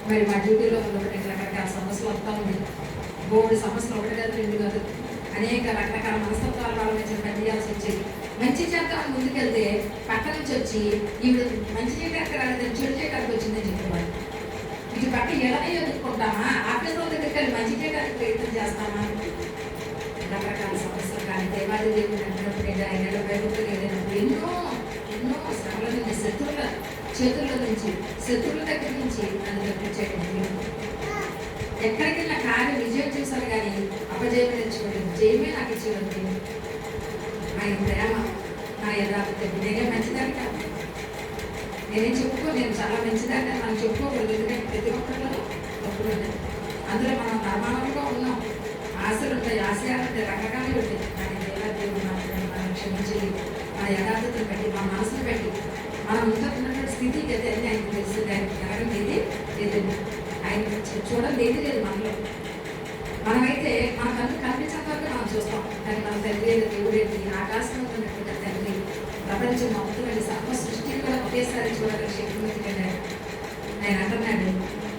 మరి మా డ్యూటీలో ఉన్నటువంటి రకరకాల సమస్యలు వస్తూ ఉంది. బోర్డు సమస్యలు ఒకటి కాదు, 2 కాదు, అనేక రకరకాల మనస్తత్వాల వాళ్ళ నుంచి పని చేయాల్సి వచ్చేది. మంచి చేద్దామని ముందుకెళ్తే పక్క నుంచి వచ్చి ఈవిడ మంచి చేయడానికి రాలేదని చెడు చేయడానికి వచ్చిందని చెప్పేవాడు. పక్క ఎడనే ఎదుర్కొంటామా, ఆఫీసుల దగ్గరికి వెళ్ళి మంచి చేయడానికి ప్రయత్నం చేస్తామా? రకరకాల సమస్యలు కానీ దేవాది దేవుడు అంటున్నప్పుడు ఆయన బైబుల్తో వెళ్ళినప్పుడు ఎన్నో ఎన్నో శ్రమల నుంచి చేతుల్లో నుంచి శత్రువుల దగ్గర నుంచి నన్ను తప్పించేటప్పుడు ఎక్కడికి వెళ్ళిన కార్యం విజయం చూశాను కానీ అపజయం తెచ్చుకోలేదు. జయమే నాకు ఇచ్చేవాడు. ఆయన ప్రేమ నా యథార్థత. నేనే మంచిదాన్ని కాదు, నేనేం నేను చాలా మంచిదాన్ని మనం చెప్పుకోకూడదు. ఎందుకంటే ప్రతి ఒక్కరిలో తప్పులు ఉన్నాయి. అందులో మనం నిర్మాణంగా ఉన్నాం. ఆశలు ఉంటాయి, ఆశయాలు ఉంటాయి, రకరకాలు ఉంటాయి. కానీ దేవుడు మాత్రమే మనం క్షమించి మన యథార్థతను పెట్టి మన మనసును పెట్టి మనం ఉన్నటువంటి స్థితికి అయితే అన్నీ ఆయనకు తెలిసింది. ఆయనకు జరగడం ఏది ఆయన చూడండి ఏది లేదు మనలో. మనమైతే మన కన్ను కనిపించిన వరకు మనం చూస్తాం. కానీ మన తండ్రి ఏదో దేవుడు ఏంటి ఆకాశంలో ఉన్నటువంటి తండ్రి ప్రపంచం మొత్తం సర్వ సృష్టిని కూడా ఒకేసారి చూడగల శక్తి ఎందుకంటే ఆయన అంటున్నాడు,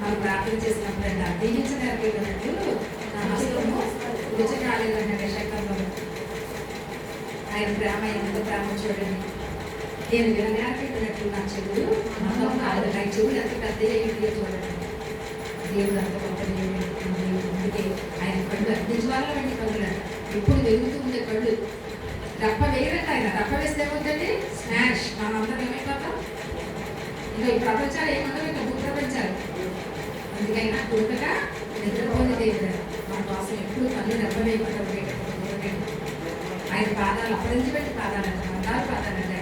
మనం ప్రార్థన చేసినప్పుడు అంటే దీవించగలిగినట్టు నా హస్తము రుచి కాలేదన్న శక్తంలో ఆయన ప్రేమ ఎంత ప్రేమ చూడండి. నేను వినగానట్టు నా చెవుడు మొత్తం కాదు, నా చెవుడు ఎంత పెద్ద ఏంటి చూడండి. దేవుడు అంత గొప్ప దేవుడు. అందుకే ఆయన కళ్ళు అగ్నిజ్వాల వంటి కళ్ళు ఎప్పుడు వెలుగుతూ ఉండే కళ్ళు. రప్ప వేయరంట ఆయన. రప్ప వేస్తే ఏమవుతుంది? స్మాష్. మనందరం ఏమైపోతాం? ఇంకా ఈ ప్రపంచాలు ఏమన్నా ఇంకా భూప్రపంచాలు. అందుకైనా కొడుకగా నిద్రపోని దేవుడు మన కోసం ఎప్పుడు కళ్ళు రప్ప వేయకుండా ఆయన పాదాలు అపరించబెట్టి పాదాలంట, మందాలు పాదాలంట.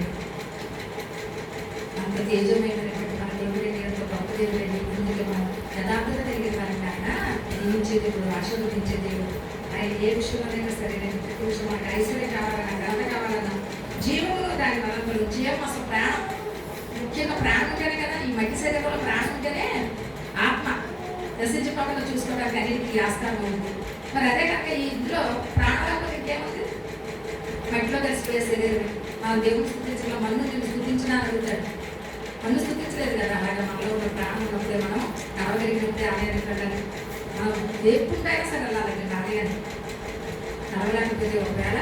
అంత తేజమైనటువంటి మన దేవుడు ఎంతో గొప్ప దేవుడు. అందుకే మనం యథార్థత కలిగిన వారికి ఆయన జీవించే దేవుడు, ఆశీర్వదించే దేవుడు. ఆయన ఏ విషయంలోనైనా సరే ప్రతి విషయం మనకు ఐశ్వర్యం కావాలన్నా, ఘనత కావాలన్నా, జీవములో దాని వలంలో జీవం అసలు ప్రాణం. ముఖ్యంగా ప్రాణం ఉంటేనే కదా, ఈ మట్టి శరీరంలో ప్రాణం ఉంటేనే ఆత్మ నశించుకోకుండా చూసుకోవడానికి అన్నిటికీ ఆస్కారం ఉంది. మరి అదే కనుక ఈ ఇందులో ప్రాణాలకు ఇంకేముంది? మట్టిలో కలిసిపోయే శరీరం. మనం దేవుని స్థుతించడం, మన్ను స్థుతించినా అడుగుతాడు. మన్ను స్థుతించలేదు కదా. అలాగే మనలో ఉన్న ప్రాణం ఉన్నప్పుడే మనం నడవగలిగినప్పుడే ఆలయానికి వెళ్ళాలి. మనం దేవుడికైనా సరే వెళ్ళాలండి ఆలయాన్ని. నడవలేకపోతే ఒకవేళ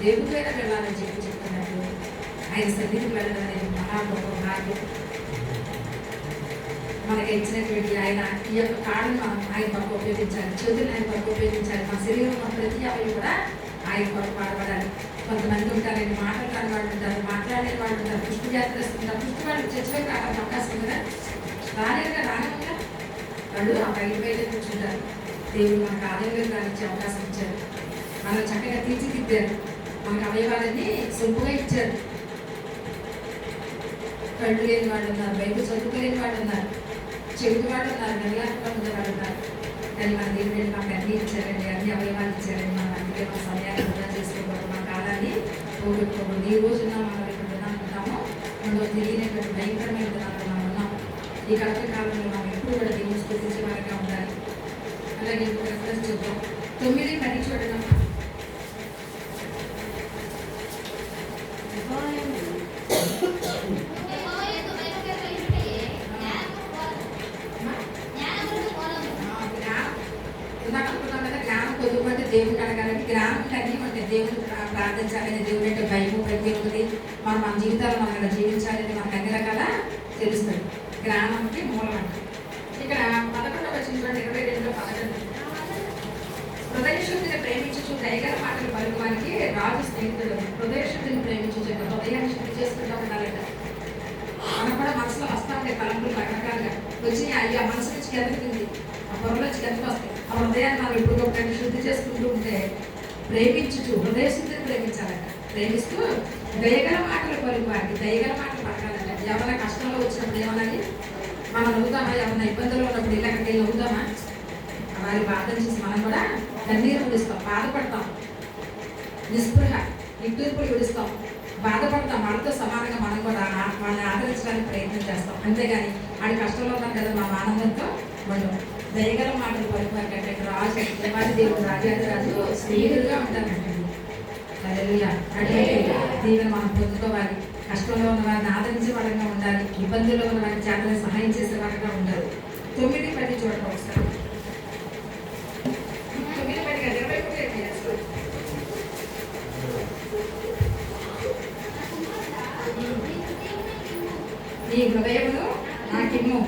దేవుడికైనా వెళ్ళాలని చెప్తున్నట్టు ఆయన సన్నిధికి వెళ్ళడం అనేది మహా గొప్ప భాగ్యం. మనకి ఇచ్చినటువంటి ఆయన ఈ యొక్క కాళ్ళను మనం ఆయన కొరకు ఉపయోగించాలి, చేతులు ఆయన కొరకు ఉపయోగించాలి. మన శరీరంలో ప్రతి అవయవం కూడా ఆయన కొరకు పాడబడాలి. కొంతమంది ఉంటారండి, మాటలు కాని వాళ్ళు ఉంటారు, మాట్లాడే వాళ్ళు ఉంటారు, పుష్టి జాతరస్తుంటారు. పుష్టి వాళ్ళు చర్చలోకి రావడానికి అవకాశం ఉందా? రాలేదుగా, రాలేదుగా. వాళ్ళు ఆ బయట కూర్చుంటారు. దేవుడు మనకు ఆదాయంగా రానిచ్చే అవకాశం ఇచ్చారు. మనం చక్కగా తీర్చిదిద్దారు. మనకు అవయవాలన్నీ సొంపుగా ఇచ్చారు. కళ్ళు లేని వాళ్ళు ఉన్నారు, బయట చదువుకోలేని వాళ్ళు ఉన్నారు, చెవిటి వాళ్ళు ఉన్నారు, నెలలాకుండా ఉండే వాళ్ళు ఉన్నారు. కానీ మన దేవుడు మాకు అన్నీ ఇచ్చారండి, అన్ని అవయవాలు ఇచ్చారండి. మనం అందుకే మన సమయాన్ని వృధా చేసుకోకూడదు, మన కాలాన్ని పోగొట్టుకోకూడదు. ఈ రోజున మనం ఇక్కడ ఉన్నాము, మనం తెలియనటువంటి భయంకరమైన విధానంలో మనం ఉన్నాము. ఈ కడప కాలంలో మనం ఎప్పుడు కూడా దేవుని స్థుతించే వారిగా ఉండాలి. అలాగే ఇంకొక రెఫరెన్స్ చూద్దాం. 9:10 చూడండి. దేవుడు అడగాలని జ్ఞానం కలిగి ఉంటే దేవుడు ప్రార్థించాలని, దేవుడు అంటే భయము ప్రతి ఒక్కటి మన జీవితాలు మనం ఇలా జీవించాలని మనకు అన్ని రకాల తెలుస్తుంది. జ్ఞానానికి మూలం అంటే ఇక్కడ 11వ వచనం 22:11 హృదయ శుద్ధిని ప్రేమించు దయగల మాటలు పలుకువానికి రాజు స్నేహితుడు. హృదయ శుద్ధిని ప్రేమించు, హృదయాన్ని శుద్ధి చేసుకుంటూ ఉండాలంట. మనకు కూడా మనసులో వస్తూ ఉంటాయి తలంపులు రకరకాలుగా వచ్చి అయ్యా మనసు నుంచి ఎదుగుతుంది, ఆ పొరలో నుంచి ఎదుగు వస్తాయి. ఆ హృదయాన్ని మనం ఇప్పుడు ఒకటి శుద్ధి చేసుకుంటూ ఉంటే ప్రేమించు, హృదయ శుద్ధిని ప్రేమించాలంట. ప్రేమిస్తూ దయగల మాటలు పలుకువారికి, దయగల మాటలు పలకాలంట. ఎవరైనా కష్టంలో వచ్చినప్పుడు ఏమన్నది మనం నవ్వుతామా? ఎవరైనా ఇబ్బందులు ఉన్నప్పుడు ఇళ్ళకి నవ్వుతామా? వారి బాధను చూసి మనం కూడా కన్నీరు విడుస్తాం, బాధపడతాం, నిస్పృహ నిట్టూర్పులు విడుస్తాం, బాధపడతాం. వాళ్ళతో సమానంగా మనం కూడా వాళ్ళని ఆదరించడానికి ప్రయత్నం చేస్తాం. అంతేగాని వాడి కష్టంలో ఉన్నాం కదా మా ఆనందంతో మనం దయగల మాటలు పలుకువారికంటే రాజు దేవాది దేవుడు రాజాది రాజు స్నేహితుడుగా ఉంటానంటండి. దీవెన మనం పొందుకోవాలి. కష్టంలో ఉన్న వారిని ఆదరించే వాళ్ళగా ఉండాలి, ఇబ్బందుల్లో ఉన్న వారిని చాలా సహాయం చేసే వాళ్ళగా ఉండాలి. 9:10 చూడండి ఒకసారి. 9:10 నీ హృదయమును నాకిమ్ము.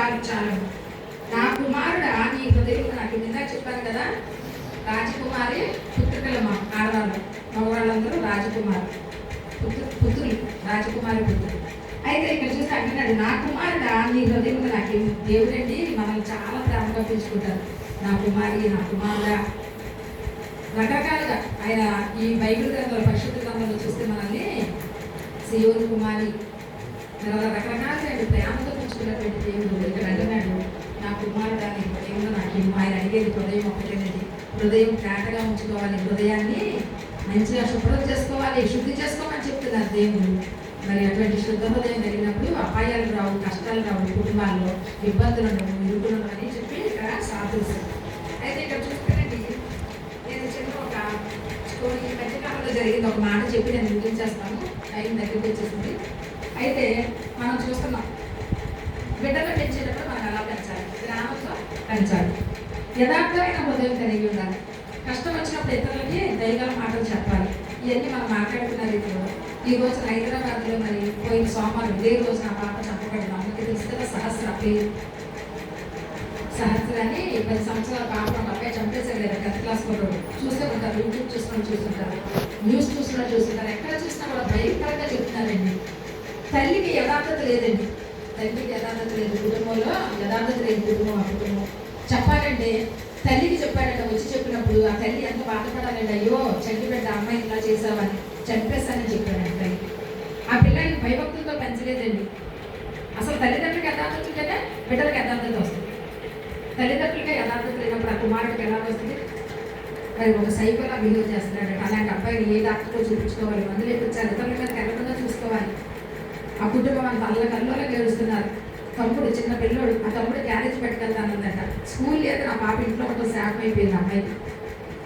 చాలు చాలు. నా కుమారుడా నీ హృదయం నాకు ఇందాక చెప్పాను కదా, రాజకుమారి పుత్రికలమ్మ, ఆడవాళ్ళు మగవాళ్ళందరూ రాజకుమారు పుత్రులు, రాజకుమారి పుత్రులు. అయితే ఇక్కడ చూస్తే అంటున్నాడు, నా కుమారుడా నీ హృదయం నాకు. దేవుడండి మనల్ని చాలా ప్రేమగా పెంచుకుంటారు. నా కుమారి, నా కుమారుడా, రకరకాలుగా ఆయన ఈ బైబిల్ గ్రంథంలో, పరిశుద్ధ గ్రంథంలో చూస్తే మనల్ని సియోను కుమారి రకరకాలుగా ప్రేమతో పెంచుకున్నటువంటి దేవుడు. ఇక్కడ అంటున్నాడు, నా కుమారుడా నీ హృదయంలో నాకు. ఆయన అడిగేది హృదయం ఒకటేనండి. హృదయం తేటగా ఉంచుకోవాలి, హృదయాన్ని మంచిగా శుభ్రం చేసుకోవాలి, శుద్ధి చేసుకోమని చెప్తున్నారు దేవుడు. మరి అటువంటి శుద్ధ హృదయం కలిగినప్పుడు అపాయాలు రావు, కష్టాలు రావు, కుటుంబాల్లో ఇబ్బందులు ఉండవు, ఇరుకులు అని చెప్పి ఇక్కడ సాధిస్తారు. అయితే ఇక్కడ చూస్తానండి, నేను చిన్న ఒక స్టోరీ ఈ మధ్యకాలంలో జరిగింది, ఒక మాట చెప్పి నేను ముగించేస్తాను, టైం దగ్గరికి వచ్చేసింది. అయితే మనం చూస్తున్నాం, బిడ్డలు పెంచేటప్పుడు మనం ఎలా పెంచాలి, గ్రామంలో పెంచాలి, యథార్థమైన హృదయం కలిగి ఉండాలి, కష్టం వచ్చినప్పుడు ఇతరులకి దయగల మాటలు చెప్పాలి. ఇవన్నీ మనం మాట్లాడుతున్న రీతిలో ఈ రోజు హైదరాబాద్లో మరి పోయిన సోమవారం ఇదే రోజు నా పాప చంపబడిన అమ్మకి తెలుస్తుంది సహస్ర పేరు. సహస్ర అని 10 సంవత్సరాల పాప అబ్బాయి చంపేశారు లేదా 10th క్లాస్ కూడా చూస్తే ఉంటారు, యూట్యూబ్ చూస్తుంటారు, న్యూస్ చూస్తుంటారు, ఎక్కడ చూసినా కూడా భయంకరంగా చెప్తున్నారండి. తల్లికి యథార్థత లేదండి, తల్లికి యథార్థత లేదు, కుటుంబంలో యథార్థత లేదు, కుటుంబం చెప్పాలంటే తల్లికి చెప్పాడంట, వచ్చి చెప్పినప్పుడు ఆ తల్లి ఎంత బాధపడాలండి, అయ్యో చంటిబిడ్డ అమ్మాయి ఇలా చేసావని, చంపేస్తానని చెప్పాడంట. ఆ పిల్లలకి భయభక్తులతో పెంచలేదండి. అసలు తల్లిదండ్రులకి యథార్థత ఉంటేనే బిడ్డలకి యథార్థత వస్తుంది. తల్లిదండ్రులకి యథార్థత లేనప్పుడు ఆ కుమారుడికి ఎలా వస్తుంది? మరి ఒక సైకోలా బిహేవ్ చేస్తున్నాడు. అలాంటి అబ్బాయిని ఏ డాక్టర్తో చూపించుకోవాలి, మందులు ఎక్కించాలి, ఇతరుల మీదకి వెళ్ళకుండా చూసుకోవాలి. ఆ కుటుంబం అంత అల్లకల్లోనే గెలుస్తున్నారు. తమ్ముడు చిన్న పిల్లోడు, ఆ తమ్ముడు క్యారేజ్ పెట్టుకెళ్తానందట, స్కూల్ లేదు, నా పాప ఇంట్లో ఉండడం శాపం అయిపోయింది అమ్మాయికి.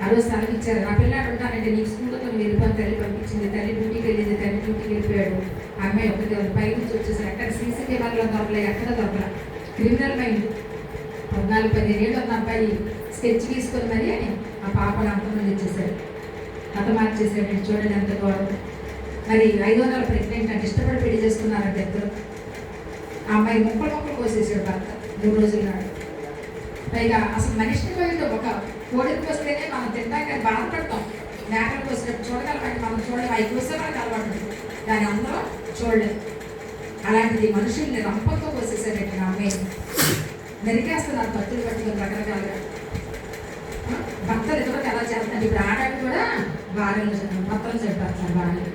ఆ రోజు స్థలం ఇచ్చారు, నా పిల్లాడు ఉంటానంటే నీకు స్కూల్లో వెళ్ళిపోయి తల్లి పంపించింది, తల్లి డ్యూటీకి వెళ్ళింది, తల్లి డ్యూటీకి వెళ్ళిపోయాడు. ఆ అమ్మాయి ఒకటి పైనుంచి వచ్చేసారు, ఎక్కడ సీసీ కెమెరాలో దొరకలే, ఎక్కడ దొరకల, క్రిమినల్ మైండ్. 14-15 ఏళ్ళు ఉన్న అబ్బాయి స్కెచ్ తీసుకొని మరి ఆ పాపను అంతమంది ఇచ్చేసాడు, హతమార్చేసాడు. చూడండి ఎంత గౌరవం. మరి 5వ నెల ప్రెగ్నెంట్ అంటే ఇష్టపడి పెళ్లి చేసుకున్నారంటే ఇద్దరు. ఆ అమ్మాయి మొక్కలు కోసేసాడు భర్త 3 రోజుల నాడు. పైగా అసలు మనిషిని పోయితే ఒక కోడికి వస్తేనే మనం తింటాక బాధపడతాం, మేకలకు వచ్చినప్పుడు చూడగలమంటే మనం చూడలేము, 5 కోసే మనకు అలవాటు, దాని అందరూ చూడలేదు. అలాంటిది మనుషుల్ని రంపంతో కోసేసారండి. ఆ అమ్మాయిని నరికేస్తున్నారు కత్తులు పట్టుకుని రకరకాలుగా. భర్తలు ఇతరులకు ఎలా చేస్తున్నారు, ఇప్పుడు ఆడాడు కూడా భార్యలు భర్తలు చెప్పేస్తున్నారు, భార్యలు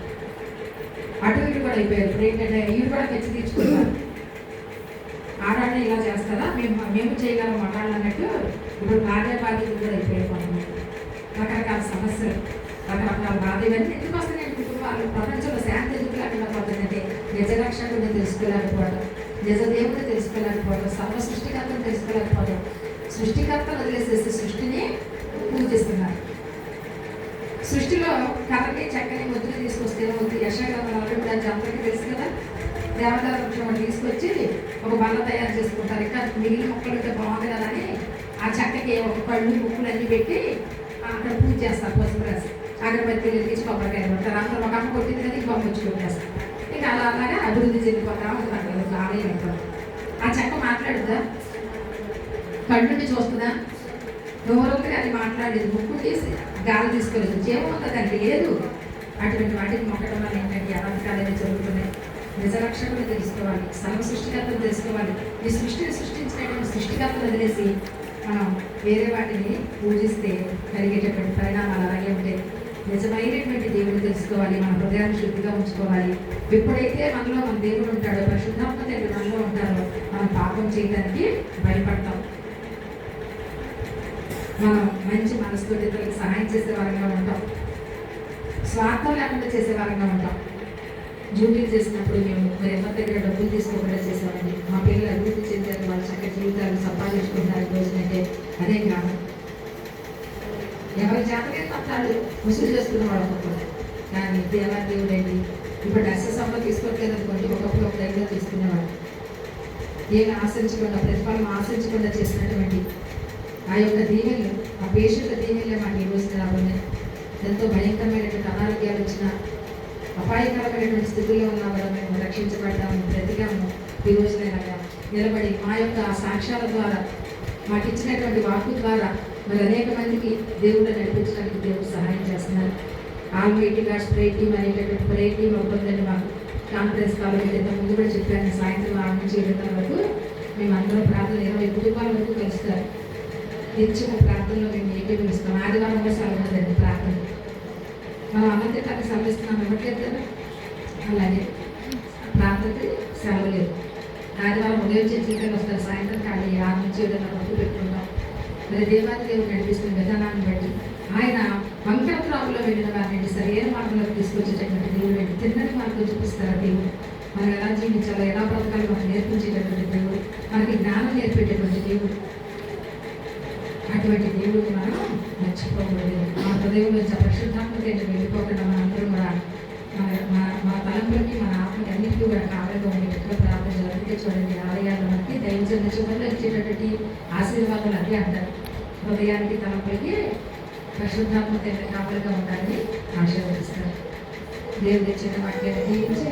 అటు ఇటు కూడా అయిపోయారు. ఇప్పుడు ఏంటంటే వీళ్ళు కూడా తెచ్చి తీర్చుకుంటారు, ఆడాళ్ళని ఇలా చేస్తారా, మేము చేయగలం మగాళ్ళు అన్నట్టు ఇప్పుడు భార్య బాధ్యతలు కూడా అయిపోయాయి. కొంతమంది రకరకాల సమస్యలు, రకరకాల బాధ, ఇవన్నీ ఎందుకు వస్తున్నాయి కుటుంబాలు? ప్రపంచంలో శాంతి ఎందుకు లేకుండా పోతుందంటే నిజరక్షకుడిని తెలుసుకోలేకపోవడం, నిజ దేవుడిని తెలుసుకోలేకపోవడం, సర్వ సృష్టికర్తను తెలుసుకోలేకపోవడం. సృష్టికర్తను వదిలేసేసి సృష్టిని పూజిస్తున్నారు. సృష్టిలో కర్రని చెక్కని ముద్దుని తీసుకొస్తే ముద్దు యశాగ్రంథం 40 అందరికీ తెలుసు కదా, దేవదార వృక్షం తీసుకొచ్చి ఒక బల్ల తయారు చేసుకుంటారు. ఇంకా మిగిలిన మొక్కలు ఉంటే బాగుంది కదా అని ఆ చెక్కకి ఒక కళ్ళు ముక్కులు అన్నీ పెట్టి అక్కడ పూజ చేస్తారు, పసుపు రాసి అగరబత్తిలు వెలిగించి కొబ్బరికాయలు ఉంటారు. అందరూ ఒక అమ్మ కొట్టింది కదా ఇంకొక వచ్చి కొట్టేస్తారు. ఇంకా అలాగే అభివృద్ధి చెందిపోతా ఉంటారు కదా ఆలయం అంటారు. ఆ చెక్క మాట్లాడుద్దా? కళ్ళుండి చూస్తుందా? నోరుంది అది మాట్లాడేది, ముక్కు తీసి గాలి తీసుకోలేదు, జీవం ఉంటుందండి లేదు. అటువంటి వాటిని మొక్కడం వల్ల ఏంటంటే అనంతకాలనే జరుగుతున్నాయి. నిజరక్షకులు తెలుసుకోవాలి, సర్వ సృష్టికర్తలు తెలుసుకోవాలి. ఈ సృష్టిని సృష్టించినటువంటి సృష్టికర్తలు వదిలేసి మనం వేరే వాటిని పూజిస్తే కలిగేటటువంటి పరిణామాలు అలాగే ఉంటాయి. నిజమైనటువంటి దేవుడు తెలుసుకోవాలి, మన హృదయాన్ని శుద్ధిగా ఉంచుకోవాలి. ఎప్పుడైతే మనలో మన దేవుడు ఉంటాడో, పరిశుద్ధాత్మ దేవుడు మనలో ఉంటారో, మనం పాపం చేయడానికి భయపడతాం. మనం మంచి మనసుతో ఇతరులకు సహాయం చేసే వారంగా ఉంటాం, స్వార్థం లేకుండా చేసే వారంగా ఉంటాం. డ్యూటీలు చేసినప్పుడు మేము మరి ఎవరి దగ్గర డబ్బులు తీసుకోకుండా చేసామండి. మా పిల్లలు అభివృద్ధి చెందారు, వాళ్ళ చక్కటి జీవితాలు సంపాదించుకుంటారు. రోజునంటే అదే గ్రామం. ఎవరి జాతకే తప్పాడు వసూలు చేసుకున్న వాళ్ళు ఒక్కొక్కరు. కానీ దేవుడు అండి ఇప్పుడు ఎస్ఎస్ఎంలో తీసుకోవట్లేదు అనుకోండి, ఒకప్పుడు ఒక దగ్గర తీసుకునేవాడు. ఏమి ఆశించకుండా, ప్రతిఫలం ఆశించకుండా చేసినటువంటి ఆ యొక్క దీవెనలు, ఆ పేషెంట్ల దీవెనలే మాకు ఈ రోజున రాబోతున్నాయి. ఎంతో భయంకరమైనటువంటి అనారోగ్యాలు వచ్చిన, అపాయకరమైనటువంటి స్థితిలో ఉన్నా కూడా మేము రక్షించబడ్డాము, బ్రతికాము. ఈ రోజునైనా నిలబడి మా యొక్క సాక్ష్యాల ద్వారా మాకు ఇచ్చినటువంటి వాక్కు ద్వారా మరి అనేక మందికి దేవుడు నడిపించడానికి దేవుడు సహాయం చేస్తున్నారు. ఆల్మైటీ గాడ్స్ ప్రేయర్ టీమ్ అనేటటువంటి ప్రేయర్ టీమ్ అవుతుందండి. మాకు కాన్ఫరెన్స్ కాల్ ఇంత ముందు కూడా చెప్పాను. సాయంత్రం 6 నుంచి 7 వరకు మేమందరం ప్రార్థన 20 కుటుంబాల వరకు కలుస్తారు. నిత్యము ప్రార్థనలో మేము ఏకీభవిస్తాం. ఆదివారం కూడా సెలవు ఉందండి ప్రార్థన. మనం అనంతకాన్ని సెలవిస్తున్నాం ఇవ్వట్లేదు కదా, అలాగే ప్రార్థనకి సెలవు లేదు. ఆదివారం ఉదయం చర్చకి వస్తారు, సాయంత్రం ఖాళీ 6 నుంచి 7 వరకు పెట్టుకుంటాం. మరి దేవాది దేవుడు నడిపిస్తున్న విధానాన్ని బట్టి ఆయన వంకర త్రావులో వెళ్ళిన వారిని సరైన మార్గంలోకి తీసుకొచ్చేటటువంటి దేవుడు ఏంటి, తిన్నని మార్గం చూపిస్తారు దేవుడు. మనం ఎలా జీవించాలో, ఎలా బ్రతకాలో మనకు నేర్పించేటటువంటి దేవుడు, మనకి జ్ఞానం నేర్పేటటువంటి దేవుడు. అటువంటి దేవుడిని మనం మర్చిపోకూడదు. మన హృదయం నుంచి పరిశుద్ధాత్మక వెళ్ళిపోకుండా మనందరం కూడా మన తలంపులకి మన ఆత్మకి అన్నిటికీ కూడా కావాలిగా ఉండేటట్టుగా ప్రార్థన జరుగుతుంటే చూడండి. ఆలయాల్లో మనకి దైవజన చివరిలో ఇచ్చేటటువంటి ఆశీర్వాదాలు అదే అంటారు. హృదయానికి తలంపులకి పరిశుద్ధాత్మక కావాలిగా ఉండాలని ఆశీర్వదిస్తారు. దేవుడు ఇచ్చిన వాక్యాన్ని దీవించి